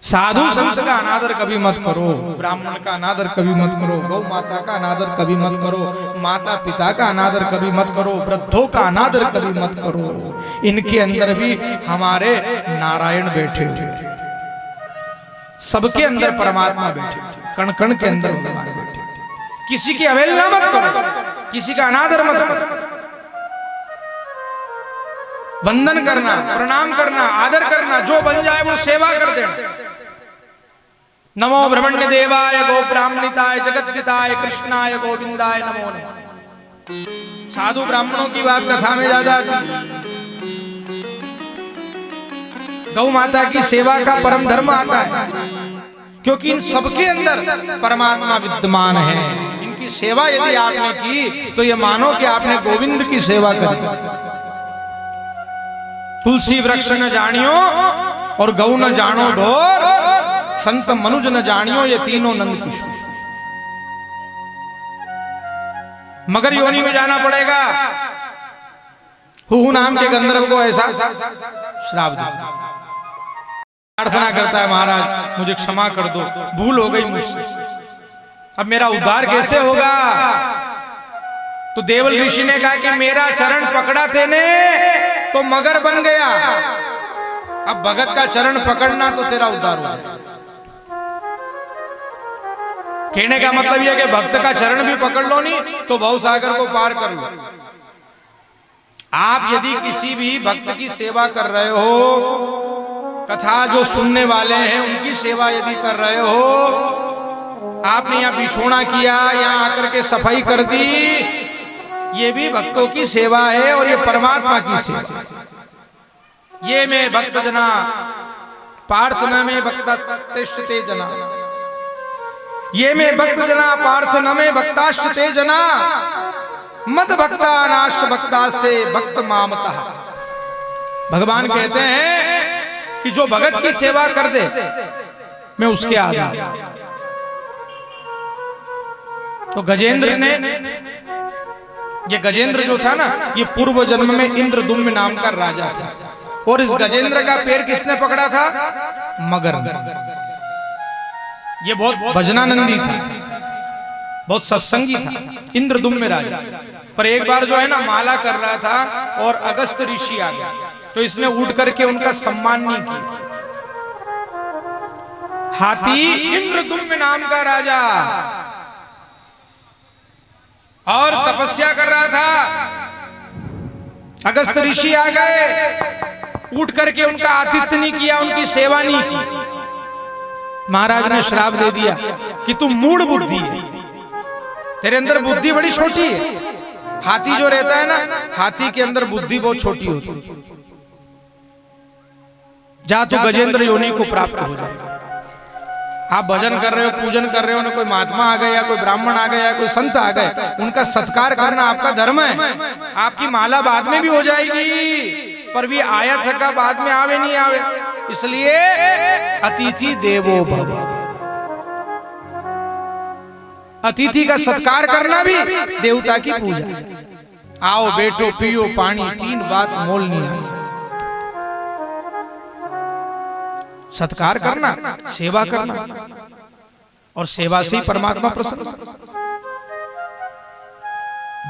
साधु संत का अनादर कभी मत करो, ब्राह्मण का अनादर कभी मत करो, गौ माता का अनादर कभी मत करो, माता पिता का अनादर कभी मत करो, वृद्धों का अनादर कभी मत करो। इनके अंदर भी हमारे नारायण बैठे हुए, सबके अंदर परमात्मा बैठे, कण कण के अंदर भगवान बैठे। किसी की अवहेलना मत करो, किसी का अनादर मत करो। वंदन करना, प्रणाम करना, आदर करना, जो बन जाए वो सेवा कर देना। नमो ब्रह्मण्य देवाय गो ब्राह्मणिताय जगद्दिताय कृष्णाय गोविंदाय नमो नमः। साधु ब्राह्मणों की बात कथा में ज्यादा आती। गौ माता की सेवा का परम धर्म आता है, क्योंकि इन सबके अंदर परमात्मा विद्यमान है। इनकी सेवा यदि आपने की तो ये मानो कि आपने गोविंद की सेवा करी। तुलसी वृक्ष न जानियो और गौ न जानो ढोर, संत मनुज न जानियो, ये तीनों नंद किशोर। मगर योनि में जाना पड़ेगा। हुहु नाम के गंधर्व को ऐसा श्राप दिया। प्रार्थना करता है, महाराज मुझे क्षमा कर दो, भूल हो गई मुझसे, अब मेरा उद्धार कैसे होगा? तो देवल ऋषि ने कहा कि मेरा चरण पकड़ा तेने तो मगर बन गया, अब भगत का चरण पकड़ना तो तेरा उद्धार हो जाएगा। कहने का मतलब यह कि भक्त का चरण भी पकड़ लो नहीं तो भवसागर को पार कर लो। आप यदि किसी भी भक्त की सेवा कर रहे हो, कथा जो सुनने वाले हैं उनकी सेवा यदि कर रहे हो, आपने यहाँ बिछोना किया, यहाँ आकर के सफाई कर दी, ये भी भक्तों की सेवा है और ये परमात्मा की सेवा। ये में भक्त जना पार्थना में भक्ताष्टते जना, ये में भक्त जना पार्थना में भक्ताष्टते जना, मद भक्ता नाश भक्ता से भक्त मामता। भगवान कहते हैं कि जो भगत की सेवा कर दे मैं उसके आदि। तो गजेंद्र ने, ये गजेंद्र जो था ना, ये पूर्व जन्म में इंद्रदुम्न नाम का राजा था। और इस गजेंद्र का पैर किसने पकड़ा था? मगर। ये बहुत भजनानंदी था, बहुत सत्संगी था, इंद्रदुम्न राजा। पर एक बार जो है ना माला कर रहा था और अगस्त ऋषि आ गया, तो इसने उठ करके उनका सम्मान नहीं किया। हाथी इंद्रदुम्न नाम का राजा और तपस्या कर रहा था, अगस्त ऋषि आ गए, उठ करके उनका आतिथ्य नहीं किया, उनकी सेवा नहीं की। महाराज ने श्राप दे दिया कि तू मूढ़ बुद्धि है, तेरे अंदर बुद्धि बड़ी छोटी है। हाथी जो रहता है ना, हाथी के अंदर बुद्धि बहुत छोटी होती है। जा तू गजेंद्र योनि को प्राप्त हो जाएगा। आप भजन कर रहे हो, पूजन कर रहे हो, ना कोई महात्मा आ गए या कोई ब्राह्मण आ गए या कोई संत आ गए, उनका सत्कार करना आपका धर्म है। आपकी माला बाद में भी हो जाएगी, पर भी आया थका बाद में आवे नहीं आवे, इसलिए अतिथि देवो भव। अतिथि का सत्कार करना भी देवता की पूजा। आओ बैठो पियो पानी, 3 बात मोल नहीं आई। सत्कार करना, सेवा करना, और सेवा से ही परमात्मा प्रसन्न।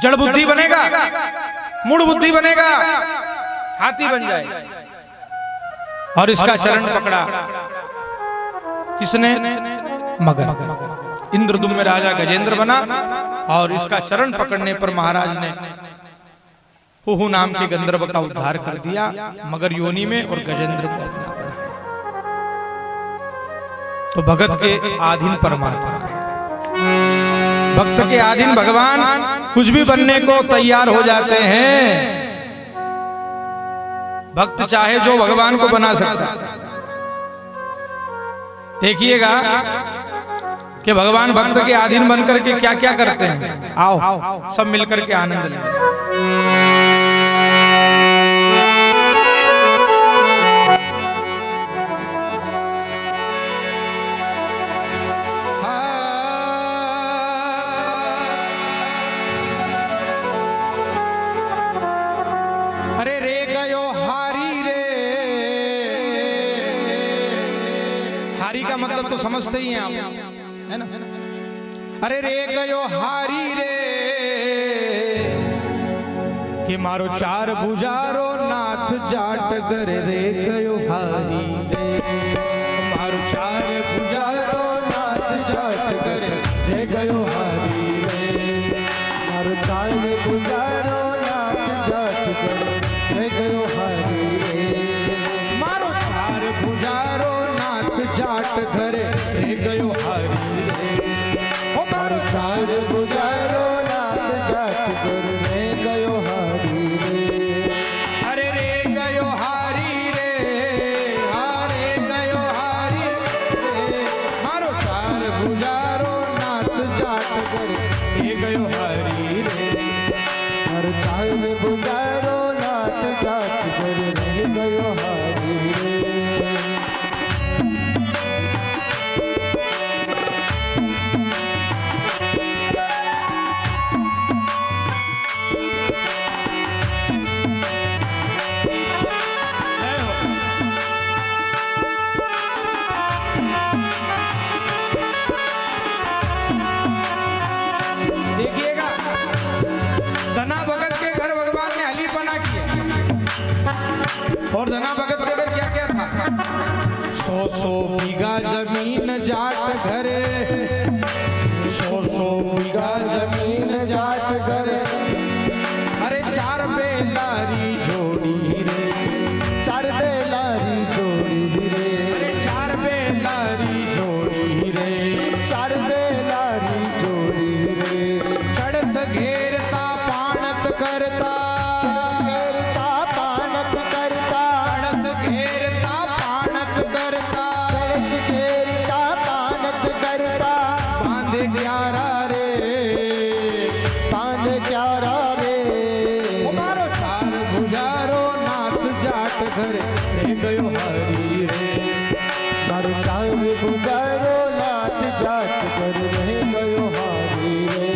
जड़ बुद्धि बनेगा, मूढ़ बुद्धि बनेगा, हाथी बन जाए। और इसका चरण पकड़ा किसने? मगर। इंद्रदुम्न में राजा गजेंद्र बना और इसका चरण पकड़ने पर महाराज ने हुहु नाम के गंधर्व का उद्धार कर दिया मगर योनि में, और गजेंद्र को अपना बनाया। तो भगत के आधीन परमात्मा, भक्त के आधीन भगवान कुछ भी बनने को तैयार हो जाते हैं। भक्त चाहे जो भगवान को बना सकता। देखिएगा कि भगवान भक्त के अधीन बनकर के क्या क्या करते हैं। आओ सब मिलकर के आनंद लें। अरे रे गयो हारी रे, हारी का मतलब तो समझते ही हैं आप, है ना? अरे रे गयो हारी रे कि मारो 4 भुजारो नाथ जाट कर रे गयो हारी रे, मारो 4 भुजारो नाथ जाट कर रे गयो हारी रे, मारो 4 भुजारो नाथ जाट कर रे गयो हारी रे, मारो 4 भुजारो नाथ जाट घर रे गयो हारी रे, ओ मारो 4 भुजारो नाथ जाट कर रे गयो हारी रे। अरे रे गयो हारी रे, हारे गयो हारी रे, मारो 4 भुजारो नाथ जाट घर रे गयो हारी रे, मारो 4 भुजारो नाथ जाट कर रे गयो हारी रे। देखिएगा धना भगत के घर भगवान ने हलीपना किया, और धना भगत के घर क्या क्या था? 100 बीघा जमीन जाट घरे, 100 बीघा जमीन जाट घरे, अरे 4 बेलारी जोड़ी रे, 4 बेलारी जोड़ी रे, अरे 4 बेलारी जोड़ी रे, 4 बेलारी जोड़ी रे, चढ़ घेरता पाणत करता, घेरता पानक करता, चढ़ घेरता पाणत करता, कलश घेरता पानक करता, बांधे 11 रे, बांध 11 घर रह गयो हरी रे। मारो चार गुजारो नाथ जात कर रह गयो हारी रे।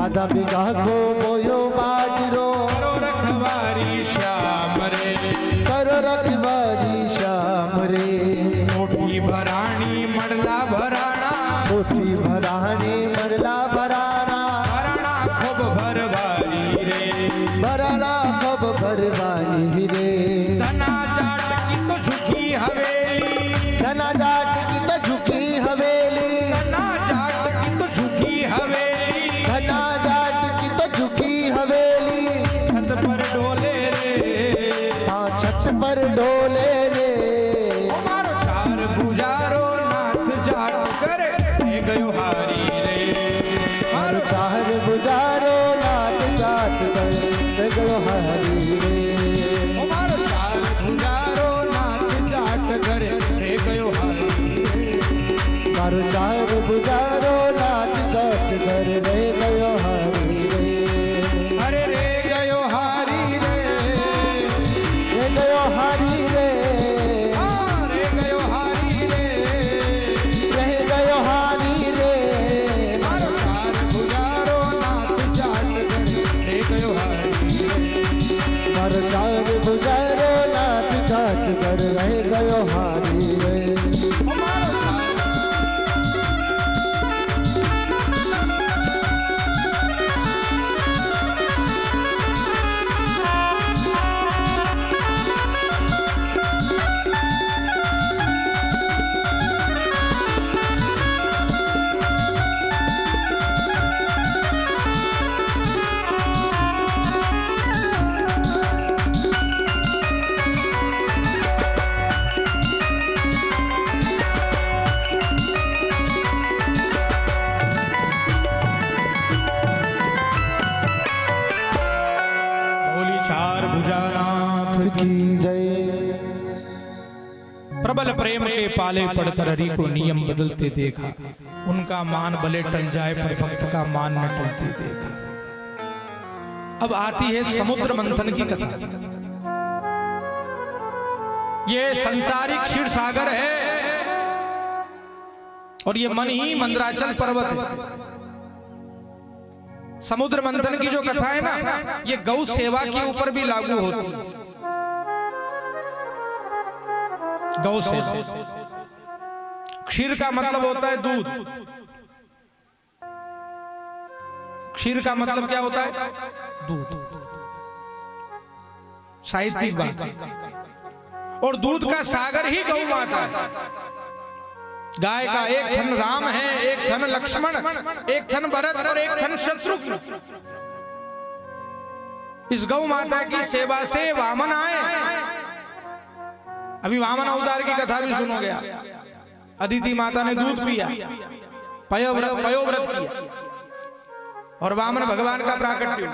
आधा बीघा को बोयो बाजरो, करो रखवारी श्याम रे, करो रखवारी श्याम रे। मोटी भराणी मरला भराणा, मोटी भराणी मरला भराणा, भराणा खूब भरवारी रे, भराणा खूब भरवानी रे। धना जाट की तो झुकी हवेली, धना जाट की तो झुकी हवेली, धना जाट की तो झुकी हवेली, धना जाट की तो झुकी हवेली। छत पर डोले रे, हाँ छत पर डोले रे। मारो चार गुजारो नाथ जाट करे रह गयो हारी रे। मारो चार गुजारो नाथ जाट करे रह गयो हारी रे। मारो चार गुजारो नाथ जाट करे रह गयो हारी रे। मारो चार गुजारो नाथ जाट करे रह गयो हारी रे। अरे रे गयो हारी रे, रह गयो हारी रे, रे गयो हारी रे, रह गयो हारी रे। मारो चार गुजारो नाथ जाट करे रह गयो हारी रे। मारो चार गुजारो नाथ जाट करे रह गयो हारी रे। मारो चार की जय। प्रबल प्रेम के पाले पड़कर हरि को नियम बदलते देखा, उनका मान भले टल जाए पर भक्त का मान न टलते देखा। अब आती है समुद्र मंथन की कथा। ये संसारिक क्षीर सागर है और ये मन ही मंदराचल पर्वत है। समुद्र मंथन की जो कथा है ना, ये गौ सेवा के ऊपर भी लागू होती है। गौ सेवा, क्षीर का मतलब होता है दूध। क्षीर का मतलब क्या होता है? दूध। साहित्यिक बात है। और दूध का सागर ही गौ माता है। गाय का एक थन राम है, एक थन लक्ष्मण, एक थन भरत और एक थन शत्रुघ्न। इस गौ माता की सेवा से वामन आए। अभी वामन अवतार की कथा भी सुनोगे आप। अदिति माता ने दूध पिया, पयोव्रत किया और वामन भगवान का प्राकट्य।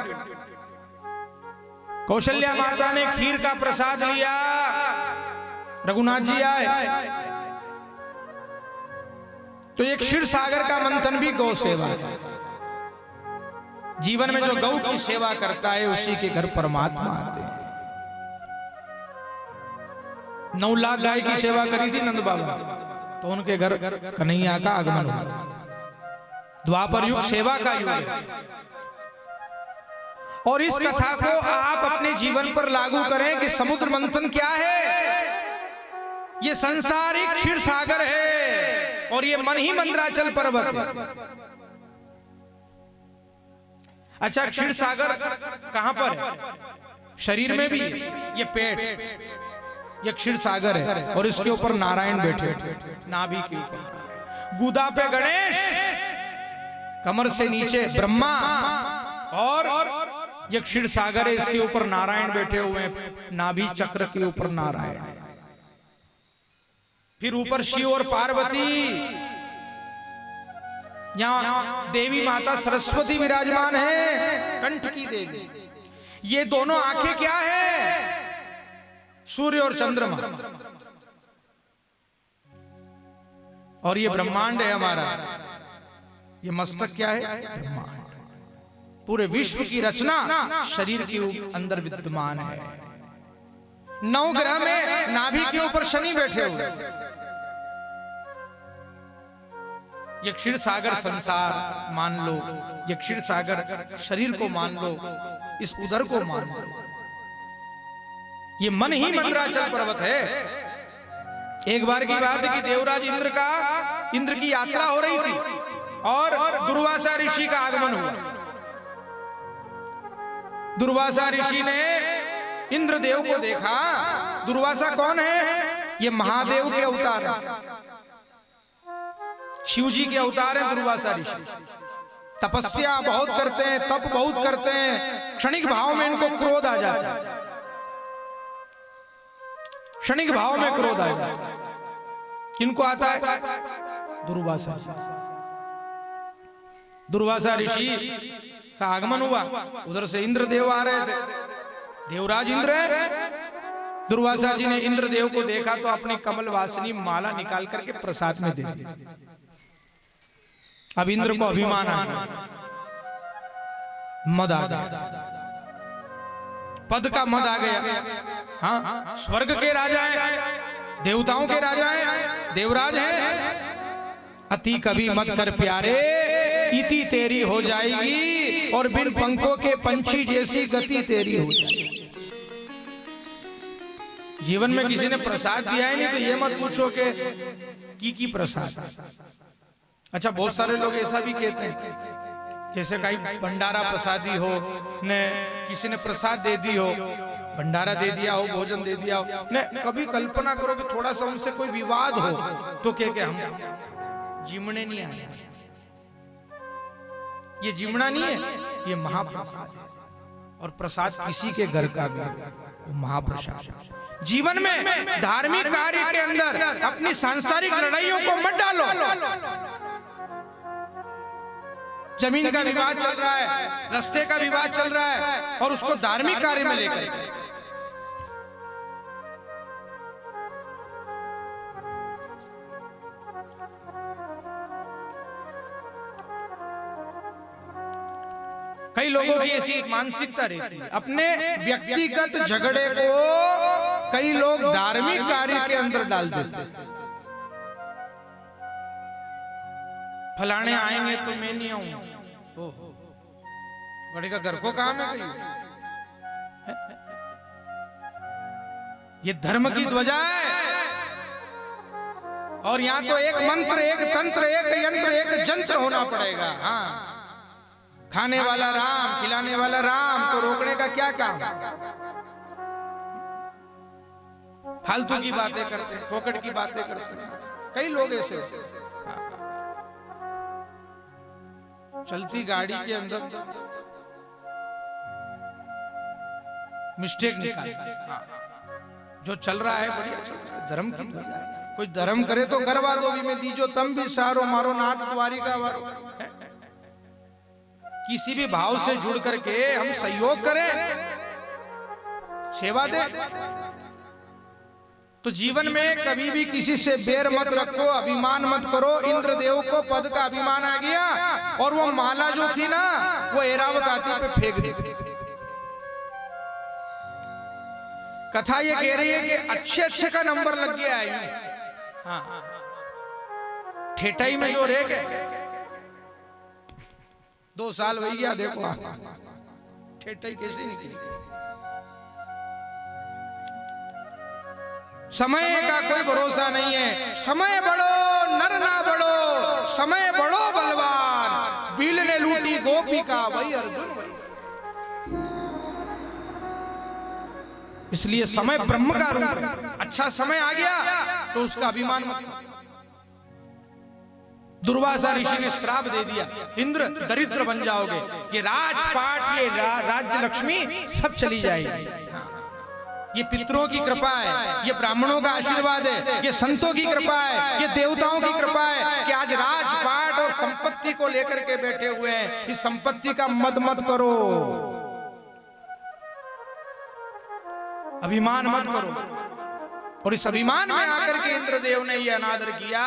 कौशल्या माता ने खीर का प्रसाद लिया, रघुनाथ जी आए। तो एक क्षीर सागर का मंथन भी गौ सेवा है। जीवन में जो गौ की सेवा करता है उसी के घर परमात्मा आते हैं। 9 लाख गाय की सेवा करी थी नंद बाबा, तो उनके घर कन्हैया का आगमन हुआ। द्वापर युग सेवा का युग है। और इस कथा को आप अपने जीवन पर लागू करें कि समुद्र मंथन क्या है। ये संसारिक क्षीर सागर है और ये मन ही मंदराचल पर्वत है। अच्छा, क्षीर सागर कहां पर है? शरीर में भी ये पेट, ये क्षीर सागर है और इसके ऊपर नारायण बैठे, नाभि के ऊपर। गुदा पे गणेश, कमर से नीचे ब्रह्मा, और ये क्षीर सागर है, इसके ऊपर नारायण बैठे हुए हैं, नाभि चक्र के ऊपर नारायण। फिर ऊपर शिव और पार्वती, यहाँ देवी माता सरस्वती विराजमान है, कंठ की देवी। ये दोनों आंखें क्या है? सूर्य और चंद्रमा। और ये ब्रह्मांड है हमारा, ये मस्तक क्या है? ब्रह्मांड। पूरे विश्व की रचना शरीर के अंदर विद्यमान है। 9 ग्रह में नाभि के ऊपर शनि बैठे हुए। ये क्षीर सागर संसार मान लो, ये क्षीर सागर शरीर को मान लो, इस उदर को मान लो। ये मन ही मंदराचल पर्वत है। एक बार की बात है कि देवराज इंद्र की यात्रा हो रही थी और दुर्वासा ऋषि का आगमन हुआ। दुर्वासा ऋषि ने इंद्रदेव को देखा। दुर्वासा कौन है? ये महादेव के अवतार हैं, शिव जी के अवतार हैं दुर्वासा ऋषि। तपस्या बहुत करते हैं, तप बहुत करते हैं। क्षणिक भाव में इनको क्रोध आ जाता है, क्षणिक भाव में क्रोध आ जाता है। किनको आता है? दुर्वासा। दुर्वासा ऋषि का आगमन हुआ। उधर से इंद्रदेव आ रहे थे, देवराज इंद्र है। दुर्वासा जी ने इंद्रदेव को देखा तो अपनी कमल वासनी माला निकाल करके प्रसाद में दे दी। अब इंद्र को अभिमान आ गया, मद आ गया, पद का मद आ गया। हाँ, स्वर्ग के राजा हैं, देवताओं के राजा हैं, देवराज हैं। अति कभी मत कर प्यारे, इति तेरी हो जाएगी, और बिन पंखों के पंछी जैसी गति तेरी हो जाएगी। जीवन में किसी ने प्रसाद दिया है नहीं तो ये मत पूछो कि प्रसाद। अच्छा, बहुत सारे लोग ऐसा भी कहते हैं, जैसे कहीं भंडारा प्रसादी हो ने, किसी ने प्रसाद दे दी हो, भंडारा दे दिया हो, भोजन दे दिया हो ने, कभी कल्पना करो कि थोड़ा सा उनसे कोई विवाद हो तो कह हम जिमने नहीं आए। ये जिमना नहीं है, ये महाप्रसाद है। और प्रसाद किसी के घर का भी महाप्रसाद। जीवन में धार्मिक कार्य के अंदर अपनी सांसारिक लड़ाइयों को मत डालो। जमीन का विवाद चल रहा है, रास्ते का विवाद चल रहा है, और उसको धार्मिक कार्य में लेकर। कई लोगों की ऐसी मानसिकता रहती है, अपने व्यक्तिगत झगड़े को कई लोग धार्मिक कार्य के अंदर डाल देते हैं। फलाने आएंगे तो मैं नहीं आऊंगा, बड़े का घर को काम है। ये धर्म की ध्वजा है, और यहाँ तो एक मंत्र, एक तंत्र, एक यंत्र, एक जंत्र होना पड़ेगा। हाँ, खाने वाला राम, खिलाने वाला राम, तो रोकने का क्या काम? फालतू की बातें करते हैं, फोकट की बातें करते हैं। कई लोग ऐसे चलती गाड़ी के अंदर मिस्टेक निकाल, जो चल रहा है बढ़िया धर्म की ध्वजा है। कोई धर्म करे तो करवा दो, में दीजो तम भी सारो मारो नाथ द्वारी का वारो। किसी भी भाव से जुड़ करके हम सहयोग करें, सेवा दें, तो जीवन में कभी भी किसी से बैर मत रखो, अभिमान मत करो। इंद्रदेव को पद का अभिमान आ गया, और वो माला जो थी ना, वो ऐरावत आती पे फेंक दी। कथा ये कह रही है कि अच्छे का नंबर लग गया है। हाँ, ठेठाई में जो रह गए 2 साल वही गया, देखो ठेठाई कैसे निकली। समय का कोई भरोसा नहीं है। समय बढ़ो नर ना बढ़ो, समय बढ़ो बलवान। बील ने लूटी गोपी का वही अर्जुन। इसलिए समय ब्रह्म का रूप है। अच्छा समय आ गया तो उसका अभिमान मत करो। दुर्वासा ऋषि ने श्राप दे दिया, इंद्र दरिद्र बन जाओगे, ये राजपाट, ये राज्य लक्ष्मी सब चली जाएगी। ये पितरों की कृपा है, ये ब्राह्मणों का आशीर्वाद है, ये संतों की कृपा है, ये देवताओं की कृपा है कि आज राजपाट और संपत्ति को लेकर के बैठे हुए हैं। इस संपत्ति का मत करो, अभिमान मत करो। और इस अभिमान में आकर के इंद्रदेव ने ये अनादर किया,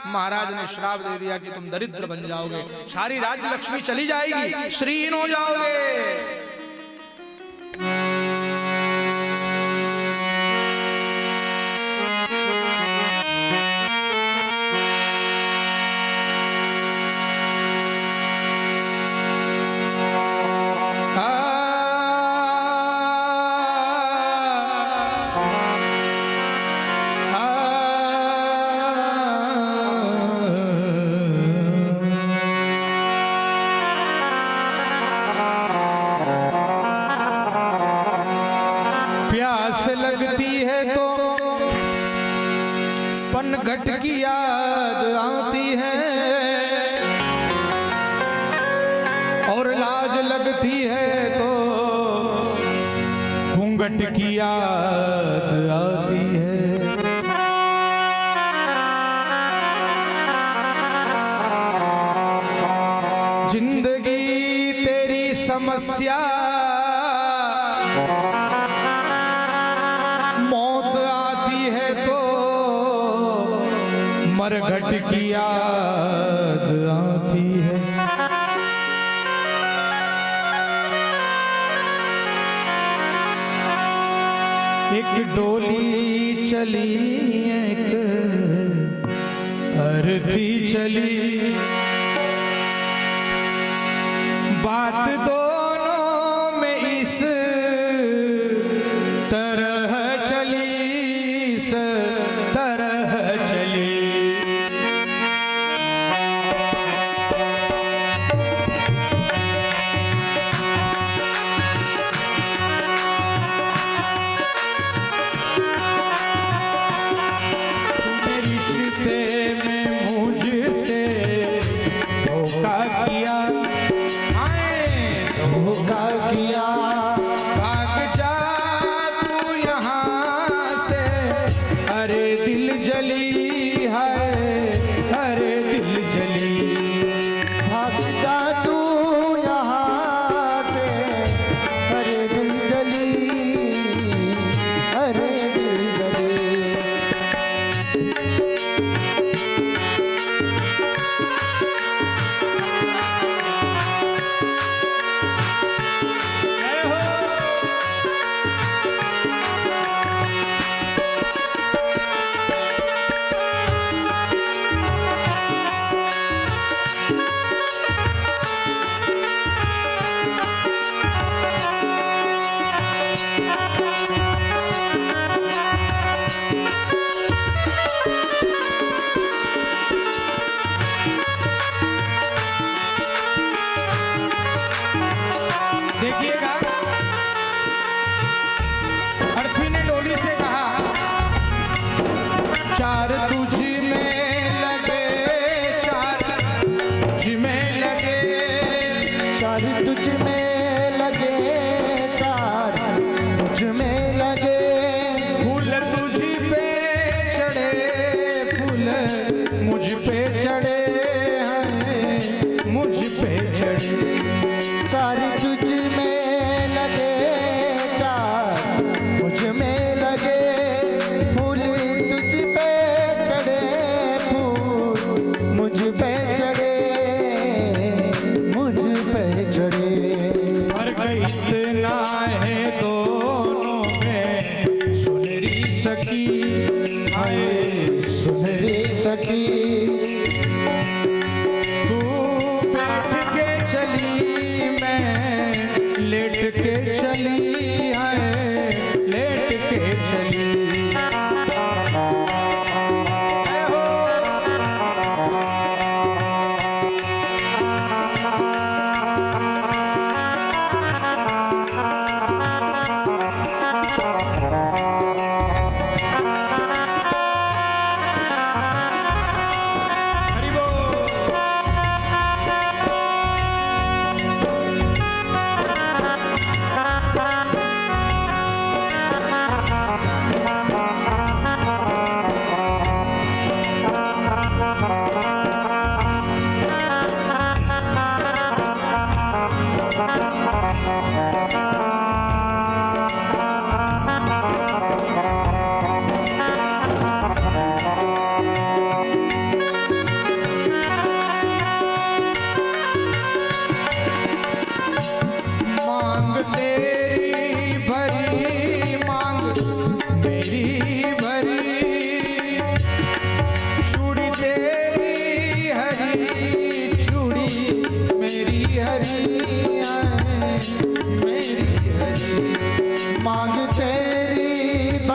महाराज ने श्राप दे दिया कि तुम दरिद्र बन जाओगे, सारी राज्य लक्ष्मी चली जाएगी, श्रीहीन हो जाओगे। लगती है तो पनघट की याद आती है, और लाज लगती है तो घूंघट की याद आती है। जिंदगी तेरी समस्या मरघट की याद आती है। एक डोली चली, एक अर्थी चली, बात दोनों में इस तरह चली, इस तरह चली।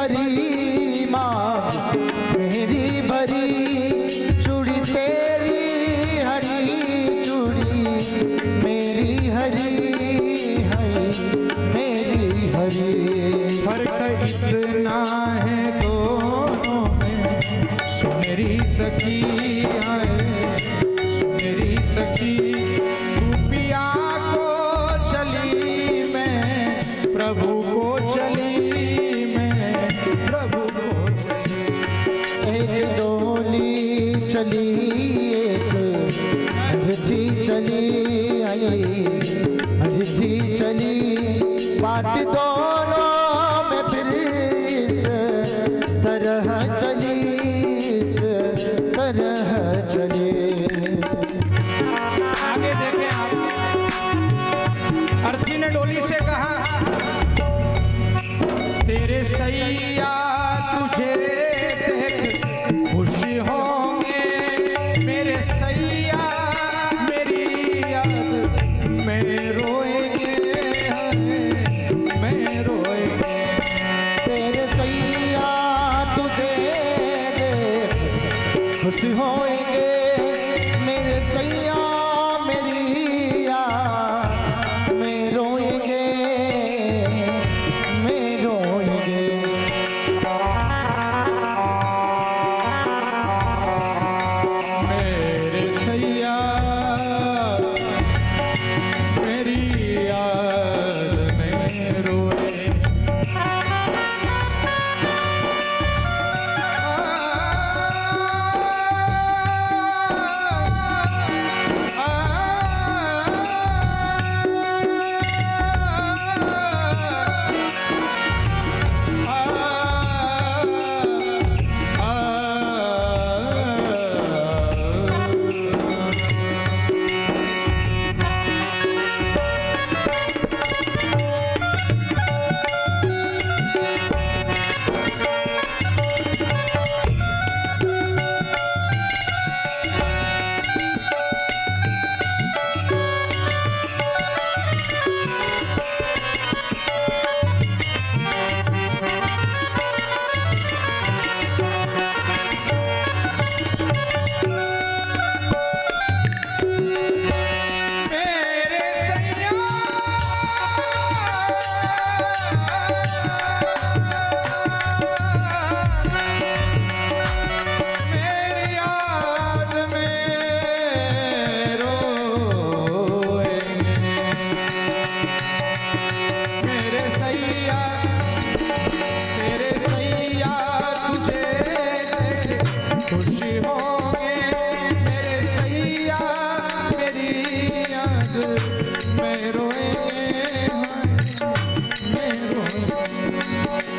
भरी मांग मेरी भरी चूड़ी तेरी हरी चूड़ी मेरी हरी मेरी हरी। फर्क इतना है दोनों में सुमेरी सखी है सुमेरी सखी। तू पिया को चली मैं प्रभु को चली मैं प्रभु को चली। एक डोली चली एक अर्थी चली आई अर्थी चली बात दोनों में फिर इस तरह चली इस तरह चली। आगे देखें आप। अर्थी ने डोली से कहा तेरे सैया तुझे देख खुशी होंगे मेरे सैया मेरी याद में रोएंगे मैं रोएंगे। तेरे सैया तुझे देख खुश होएंगे मेरे सैया मेरी याद में रोएंगे मैं रोएंगे। मेरे सैया मेरी याद में रोए।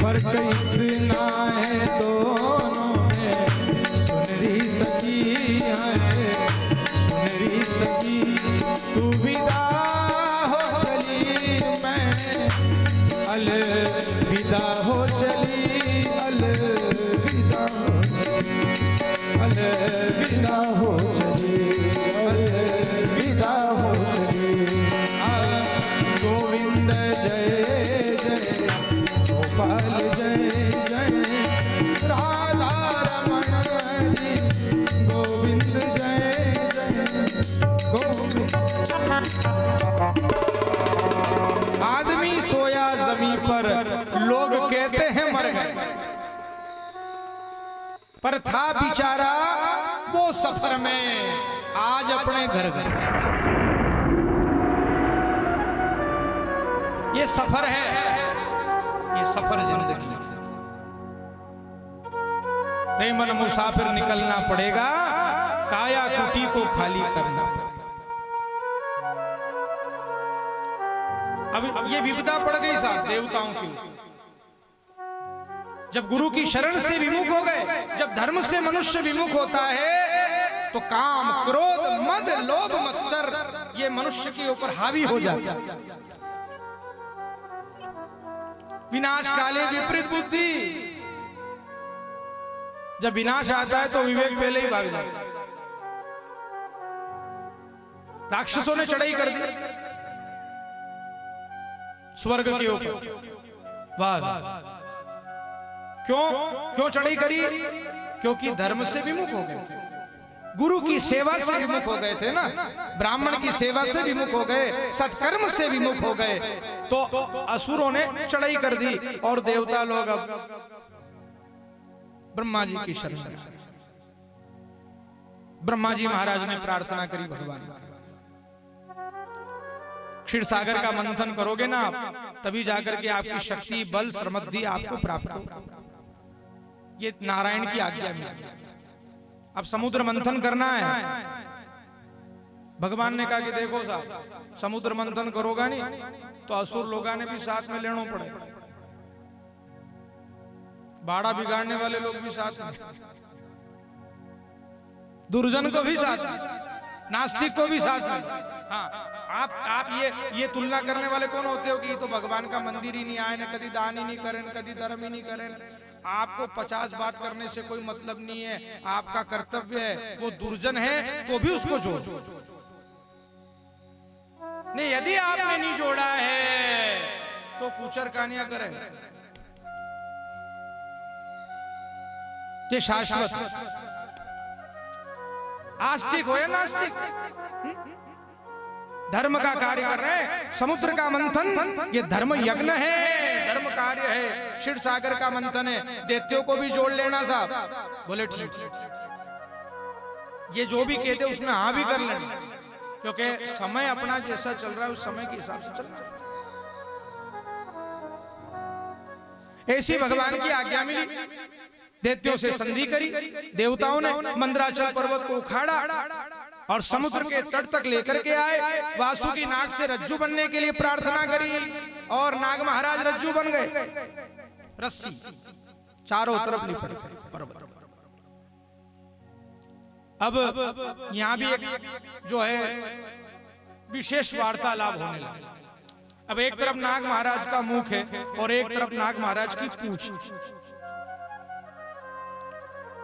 फर्क इतना है दोनों में सुनरी सखी है सुनरी सखी। तू विदा हो चली मैं अलविदा हो चली अलविदा अलविदा हो चली अलविदा हो चली। गोविंद जय जय गोपाल जय जय राधा रमण हरि गोविंद जय जय गोविंद। आदमी सोया जमीन पर लोग कहते हैं मर गए पर था बेचारा वो सफर में आज अपने घर घर। ये सफर है ये सफर जिंदगी। प्रेमन मुसाफिर निकलना पड़ेगा काया कुटी को खाली करना। अब ये विपदा पड़ गई साहब देवताओं की। जब गुरु की शरण से विमुख हो गए जब धर्म से मनुष्य विमुख होता है तो काम क्रोध मद लोभ मत्सर ये मनुष्य के ऊपर हावी हो जाता है। विनाश काले विपरीत बुद्धि। जब विनाश आता है तो विवेक पहले ही भाग जाता है। राक्षसों ने चढ़ाई कर दी स्वर्ग के ऊपर। वाह क्यों क्यों चढ़ाई करी? क्योंकि धर्म से विमुख हो गए थे, गुरु की सेवा से विमुख हो गए थे ना, ब्राह्मण की सेवा से विमुख हो गए, सत्कर्म से विमुख हो गए, तो असुरों ने चढ़ाई कर दी और देवता लोग अब ब्रह्मा जी की शरण में। ब्रह्मा जी महाराज ने प्रार्थना करी, भगवान क्षीर सागर का मंथन करोगे ना तभी जाकर के आपकी शक्ति, बल, समृद्धि आपको प्राप्त होगा। ये नारायण की आज्ञा में। अब समुद्र मंथन करना है। भगवान ने कहा कि देखो साहब, समुद्र मंथन करोगा नहीं तो असुर लोगों ने भी साथ में लेना पड़े, बाड़ा बिगाड़ने वाले लोग भी साथ में, दुर्जन को भी साथ में, नास्तिक को भी साथ में। हाँ, आप ये तुलना करने वाले कौन होते हो कि तो भगवान का मंदिर ही नहीं आए न, कभी दान ही नहीं करें, कभी धर्म ही नहीं करें। आपको 50 बात करने से कोई मतलब नहीं है, आपका कर्तव्य है। वो दुर्जन है तो भी उसको जोड़ नहीं, यदि आपने नहीं जोड़ा है तो कुचर कहानियां करें। ये शाश्वत आस्तिक हो या नास्तिक, धर्म का कार्य कर रहे हैं। समुद्र का मंथन ये धर्म यज्ञ है, धर्म कार्य है। क्षीर सागर का मंथन है, दैत्यों को भी जोड़ लेना साहब। बोले ठीक, ये जो भी कहते उसमें हाँ भी कर लेना, क्योंकि समय अपना जैसा चल रहा है उस समय के हिसाब से चल रहा है। ऐसी भगवान की आज्ञा मिली, दैत्यों से संधि करी, देवताओं ने मंदराचल पर्वत को उखाड़ा और समुद्र के तट तक लेकर के आए। वासुकी नाग से रज्जू बनने के लिए प्रार्थना करी और नाग महाराज रज्जू बन गए। रस्सी चारों तरफ लिपट गए पर्वत। अब यहां भी एक जो है विशेष वार्तालाप होने लगा। अब एक तरफ नाग महाराज का मुख है और एक तरफ नाग महाराज की पूंछ।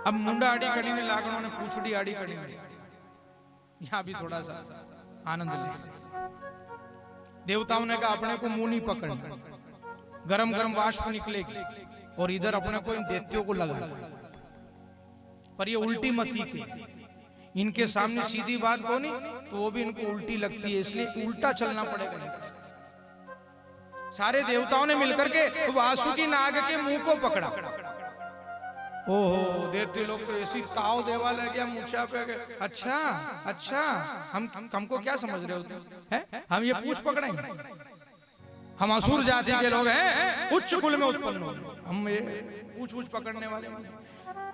अब मुंडा आड़ी कड़ी ने लागणों ने पूछड़ी आड़ी कड़ी ने, यहां भी थोड़ा सा आनंद ले। देवताओं ने कहा अपने को मुंह नहीं पकड़ना, गरम गरम वाष्प निकलेगी और इधर अपने को इन दैत्यों को लगा। पर ये उल्टी मती के, इनके सामने सीधी बात को नहीं तो वो भी इनको उल्टी लगती है, इसलिए उल्टा चलना पड़ेगा। सारे देवताओं ने मिलकर के वासुकी नाग के मुंह को पकड़ा। ओहो, दैत्य लोग तो ऐसी ताव देवा लग गया मूछा पे। अच्छा अच्छा, हमको क्या समझ रहे हो हैं? हम ये पूछ पकड़ेंगे? हम असुर जाति के लोग हैं, उच्च कुल में उत्पन्न हो, हम ये पूछ पकड़ने वाले।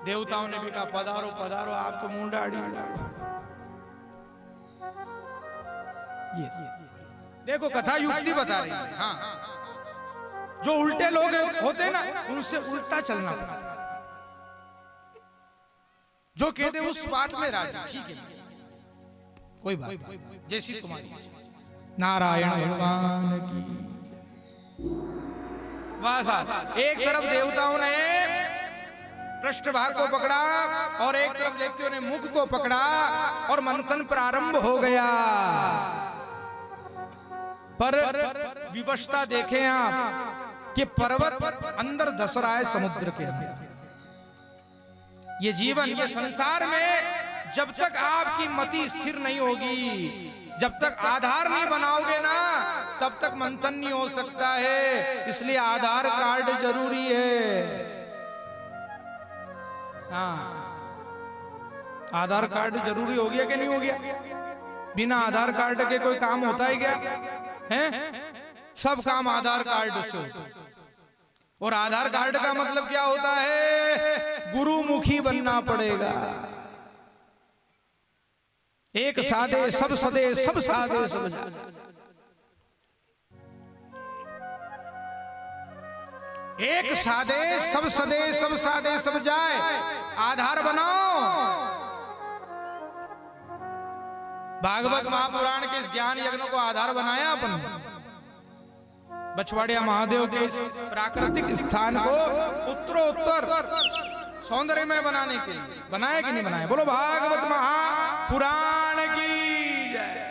देवताओं ने भी कहा पधारो पधारो, आप तो मुंडा आड़ी। ये देखो कथा युक्ति बता रही है। हाँ, जो उल्टे लोग होते ना उनसे उल्टा चलना पड़ता, जो कहते उस बात में राजी। ठीक है, कोई बात जैसी तुम्हारी। नारायण भगवान की वाह। एक तरफ देवताओं ने पृष्ठभाग को पकड़ा और एक तरफ दैत्यों ने मुख को पकड़ा और मंथन प्रारंभ हो गया। पर विवशता देखें आप कि पर्वत अंदर धस रहा है समुद्र के अंदर। ये जीवन, ये संसार में जब तक आपकी मति स्थिर नहीं होगी, जब तक आधार नहीं बनाओगे ना तब तक मंथन नहीं हो सकता है। इसलिए आधार कार्ड जरूरी है। हाँ, आधार कार्ड जरूरी हो गया कि नहीं हो गया? बिना आधार कार्ड के कोई काम होता है क्या? हैं? सब काम आधार कार्ड से होता है। और आधार कार्ड का मतलब क्या होता है? गुरुमुखी बनना पड़ेगा। एक साधे सब सदे, सब साधे सब जाने। एक साधे सब सदे, सब साधे सब जाए। आधार बनाओ। भागवत महापुराण के इस ज्ञान यज्ञ को आधार बनाया अपन। बछवाड़िया महादेव के प्राकृतिक स्थान को उत्तरोत्तर सौंदर्य में बनाने के लिए बनाया कि नहीं बनाया? बोलो भागवत महापुराण की जय।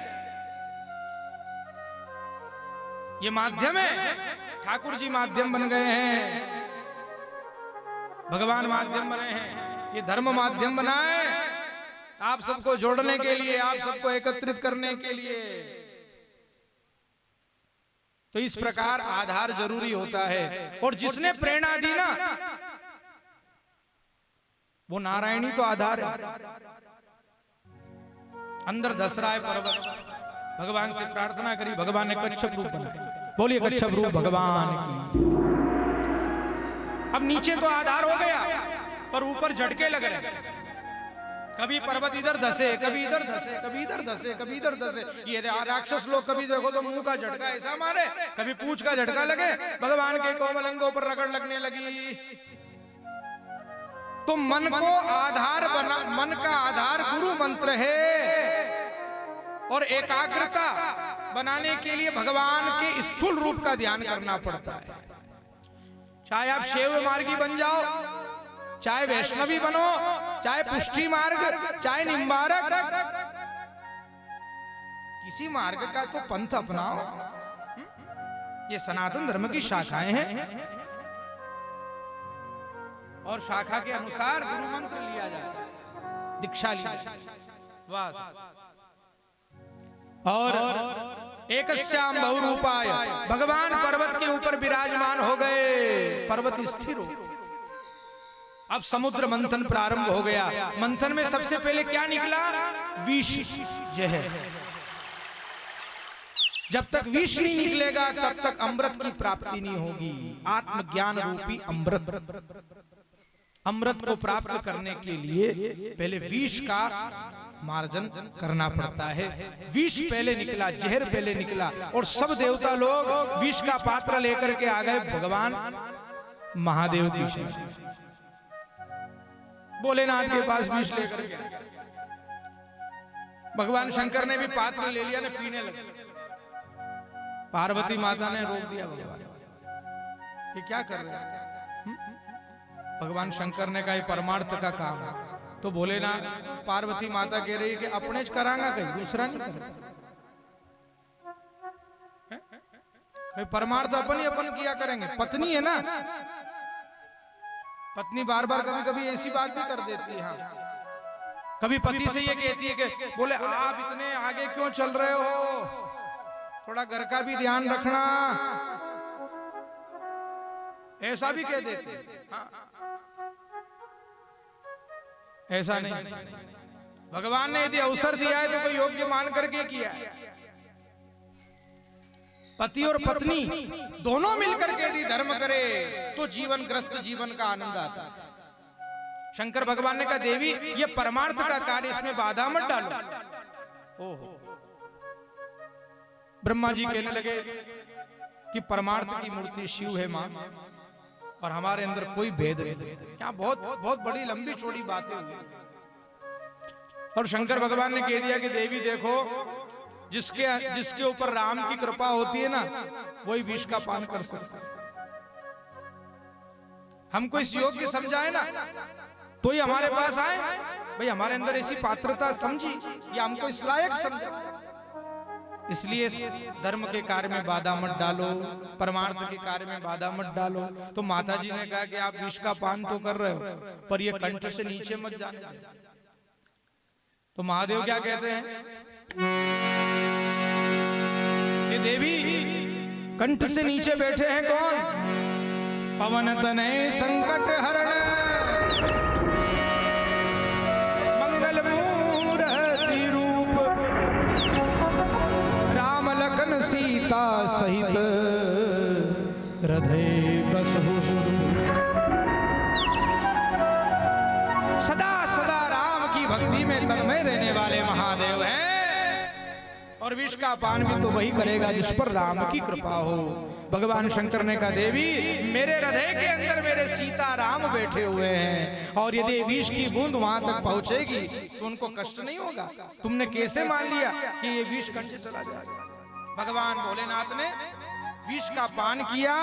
ये माध्यम है, ठाकुर जी माध्यम बन गए हैं। भगवान माध्यम बने हैं, ये धर्म माध्यम बना है आप सबको जोड़ने के लिए, आप सबको एकत्रित करने के लिए। तो इस प्रकार आधार जरूरी होता है। और जिसने प्रेरणा दी ना वो नारायणी तो आधार है। अंदर धस रहा है पर्वत, भगवान से प्रार्थना करी, भगवान ने कच्छप रूप बनाया। बोलिए कच्छप रूप भगवान की। अब नीचे तो आधार हो गया पर ऊपर झटके लग रहे, कभी पर्वत इधर धसे, कभी इधर धसे, कभी इधर धसे, कभी इधर धसे। ये राक्षस लोग कभी देखो तो मुंह का झटका ऐसा मारे, कभी पूंछ का झटका लगे, भगवान के कोमल अंगों पर रगड़ लगने लगी। तो मन को आधार बना, मन का आधार गुरु मंत्र है। और एकाग्रता बनाने के लिए भगवान के स्थूल रूप का ध्यान करना पड़ता है। चाहे आप शैव मार्गी बन जाओ, चाहे वैष्णवी बनो, चाहे पुष्टि मार्ग, चाहे निम्बारक, किसी मार्ग का तो पंथ अपनाओ। ये सनातन धर्म की शाखाएं हैं और शाखा के अनुसार गुरु मंत्र लिया जाता है, दीक्षा लिया वाह। और एकस्याम बहुरूपाय, भगवान पर्वत के ऊपर विराजमान हो गए, पर्वत स्थिर हो। अब समुद्र मंथन प्रारंभ हो गया। मंथन में सबसे पहले क्या निकला? विष, जहर। जब तक विष नहीं निकलेगा तब तक अमृत की प्राप्ति नहीं होगी। आत्मज्ञान रूपी अमृत, अमृत को प्राप्त करने के लिए पहले विष का मार्जन करना पड़ता है। विष पहले निकला, जहर पहले निकला, और सब देवता लोग विष का पात्र लेकर के आ गए भगवान महादेव की शरण। भोलेनाथ के पास विष लेकर के भगवान शंकर ने भी पात्र ले लिया, ने पीने लगे। पार्वती माता ने रोक दिया, भगवान ये क्या कर रहे हैं? भगवान शंकर ने कहा परमार्थ का काम है। तो भोलेनाथ, पार्वती माता कह रही है कि अपने करांगा, कहीं दूसरा नहीं करेगा। परमार्थ अपन ही अपन किया करेंगे। पत्नी है ना, पत्नी बार बार कभी कभी ऐसी बात भी कर देती है। हाँ, कभी पति से ये कहती है कि बोले आप इतने आगे क्यों चल रहे हो, थोड़ा घर का भी ध्यान रखना, ऐसा भी कह देते हैं। हाँ, ऐसा नहीं, भगवान ने यदि अवसर दिया है तो कोई योग्य मान करके किया है। पति और पत्नी दोनों मिलकर के यदि धर्म करे तो जीवन ग्रस्त जीवन का आनंद आता है। शंकर भगवान ने कहा देवी ये परमार्थ का कार्य, इसमें बाधा मत डालो। ओहो, ब्रह्मा जी कहने लगे कि परमार्थ की मूर्ति शिव है मां, और हमारे अंदर कोई भेद नहीं। यहाँ बहुत बहुत बड़ी लंबी चौड़ी बातें हुई। और शंकर भगवान ने कह दिया कि देवी देखो, जिसके ऊपर राम की कृपा होती है ना, वही विष का पान कर सकता है। हमको इस योग्य समझाए ना तो ही हमारे पास आए। भाई हमारे अंदर ऐसी पात्रता समझी या हमको इस लायक समझा। इसलिए धर्म के कार्य में बाधा मत डालो, परमार्थ के कार्य में बाधा मत डालो। तो माता जी ने कहा कि आप विष का पान तो कर रहे हो पर ये कंठ से नीचे मत जाने। तो महादेव क्या कहते हैं कि देवी कंठ से नीचे बैठे हैं कौन? पवन तनय संकट हरण, मंगल मूर्ति रूप, राम लखन सीता सहित हृदय बसहु। सदा सदा राम की भक्ति में तन्मय रहने वाले महादेव हैं। और विष का पान भी तो वही करेगा जिस पर राम की कृपा हो। भगवान शंकर ने कहा देवी मेरे हृदय के अंदर मेरे सीता राम बैठे हुए हैं, और यदि विष की बूंद वहां तक पहुंचेगी तो उनको कष्ट नहीं होगा। तुमने कैसे मान लिया कि ये विष कंठ चला जाएगा? भगवान भोलेनाथ ने विष का पान किया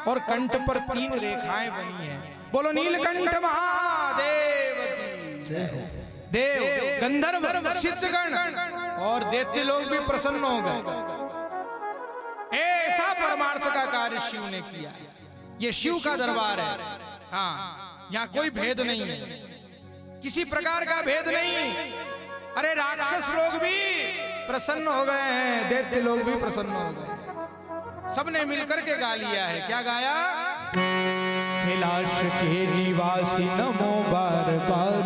और कंठ पर 3 रेखाएं बनी हैं। बोलो नीलकंठ महादेव देव, गंधर्व, सिद्धगण और दैत्य लोग भी प्रसन्न हो गए। ऐसा परमार्थ का कार्य शिव ने किया। ये शिव का दरबार है। हाँ, यहाँ कोई भेद नहीं है, किसी प्रकार का भेद नहीं। अरे राक्षस लोग भी प्रसन्न हो गए हैं, दैत्य लोग भी प्रसन्न हो गए, सबने मिलकर के गा लिया है। क्या गाया? कैलाश के निवासी नमो बार बार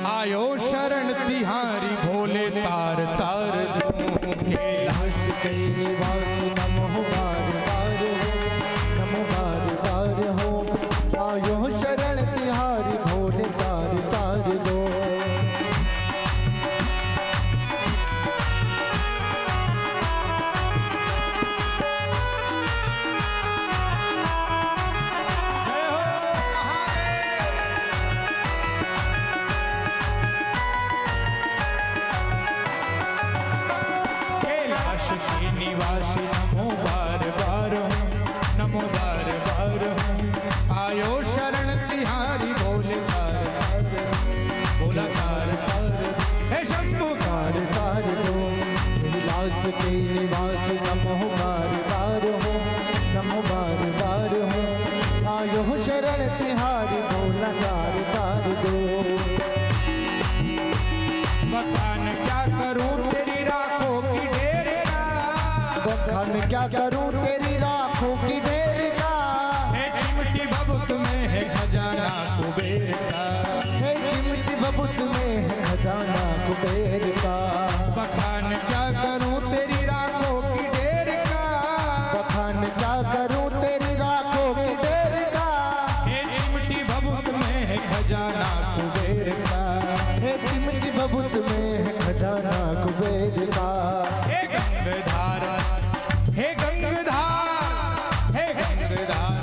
आयो शरण तिहारी भोले तार तार दूं। कैलाश के निवासी नमो बार बार नमो बार बार हो आयो शरण तिहारी भोले तार तार दो। निवासी नमो बार बार हूँ, नमो बार बार हूँ आयो शरण तिहारी भोले तार भोला तार हे शंभु तार तार दो। कैलाश के निवासी नमो बार बार हो नमो बार बार हो आयो शरण तिहारी भोला तार तार दो। बखान क्या करूँ तेरी राखों की ढेर का, बखान क्या करूं तेरी राखों की ढेर का। हे चिमटी भभुत में है खजाना कुबेर का, हे चिमटी भभुत में है खजाना कुबेर का। बखान क्या करूँ तेरी राखों की ढेर का, बखान क्या करूं तेरी राखों की ढेर का। हे चिमटी भभुत में है खजाना कुबेर का, हे चिमटी भभुत में है खजाना कुबेर का। हे गंगधार हे गंगधार हे गंगधार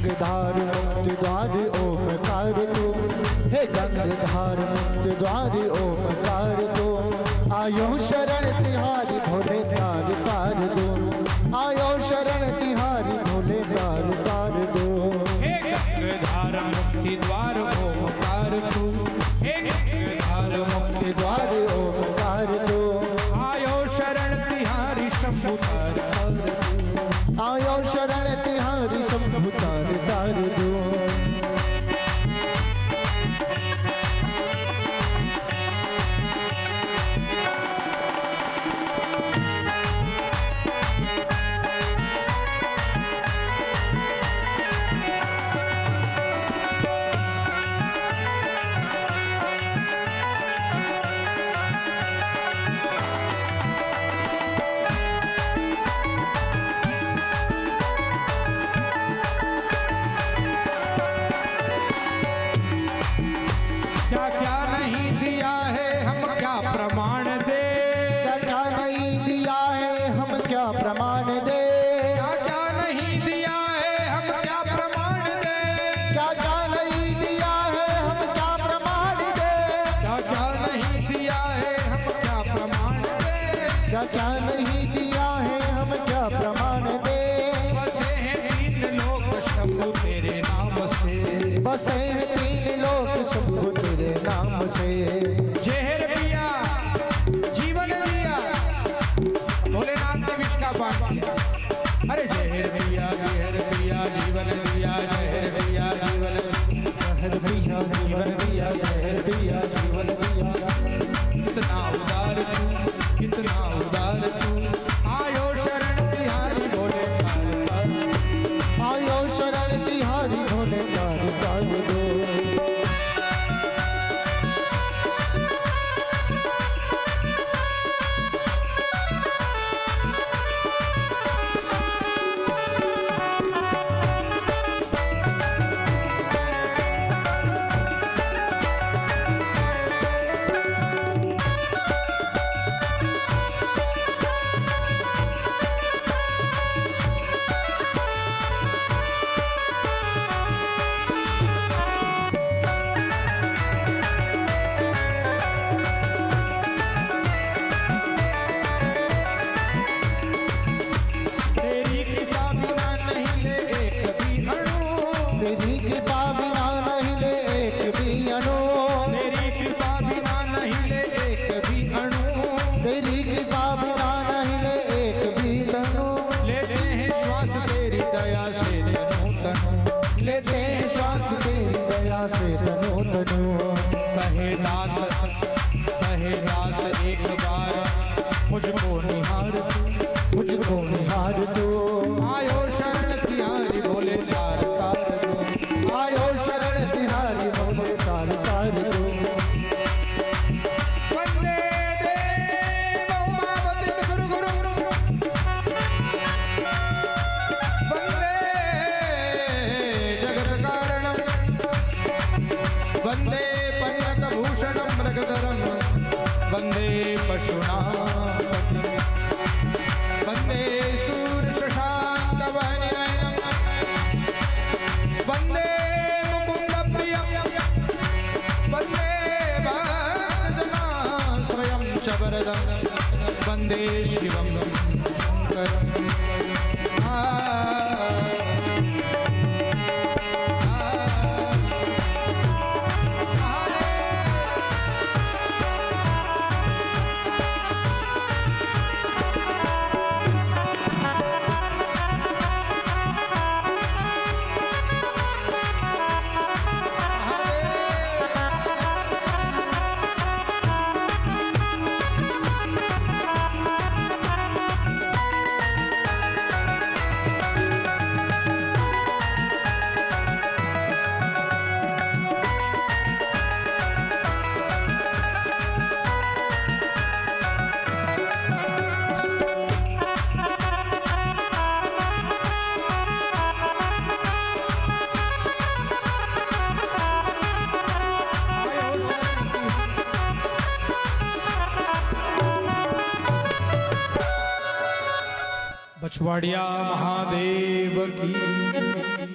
गंगधार मुक्त द्वार ओमकार तू। हे गंगधार मुक्त द्वार ओमकार तू। आयो शरण तिहारी भोले तार तार दो। आयो शरण तिहारी भोले तार तार दो। हे गंगधार मुक्ति द्वार ओमकार तू, हे गंगधार मुक्ति द्वार ओमकार दो। आयो शरण तिहारी शंभु तार आयो शरण तिहारी शंभु तार तार दो। क्या क्या नहीं दिया है हम क्या प्रमाण दे, क्या क्या नहीं दिया है हम क्या प्रमाण दे। क्या क्या नहीं दिया है हम क्या प्रमाण दे, क्या क्या नहीं दिया है हम क्या प्रमाण दे। क्या क्या नहीं दिया है हम क्या प्रमाण दे, क्या क्या नहीं दिया है हम क्या प्रमाण दे। बसे हैं तीन लोग शंभु तेरे नाम से, बसे हैं तीन लोग शंभु तेरे नाम से। जहर पिया जीवन दिया, भोलेनाथ ने विष का पान किया। अरे जहर पिया जीवन दिया, जहर पिया जीवन, जहर पिया जीवन दिया, जहर पिया जीवन दिया। कितना उदार तू, कितना उदार तू। आयो शरण तिहारी भोले तार तार, आयो शरण तिहारी भोले तार तार दो। से तनु तनु। कहे दास एक बार मुझको निहार तू, मुझको निहार तू। आयो शरण तिहारी भोले तार तार तू, आयो शरण तिहारी भोले तार तार तू। वंदे देव उमापति गुरु गुरु, वंदे जगत कारणम, वंदे पन्नक भूषणम मृगधरम, वंदे पशूनां वंदे शूरशशांक वहनिनयनम, वंदे मुकुंद प्रियम, वंदे भजनाश्रयम च वरदम, वंदे शिवम शंकरम। बछवाड़िया महादेव की।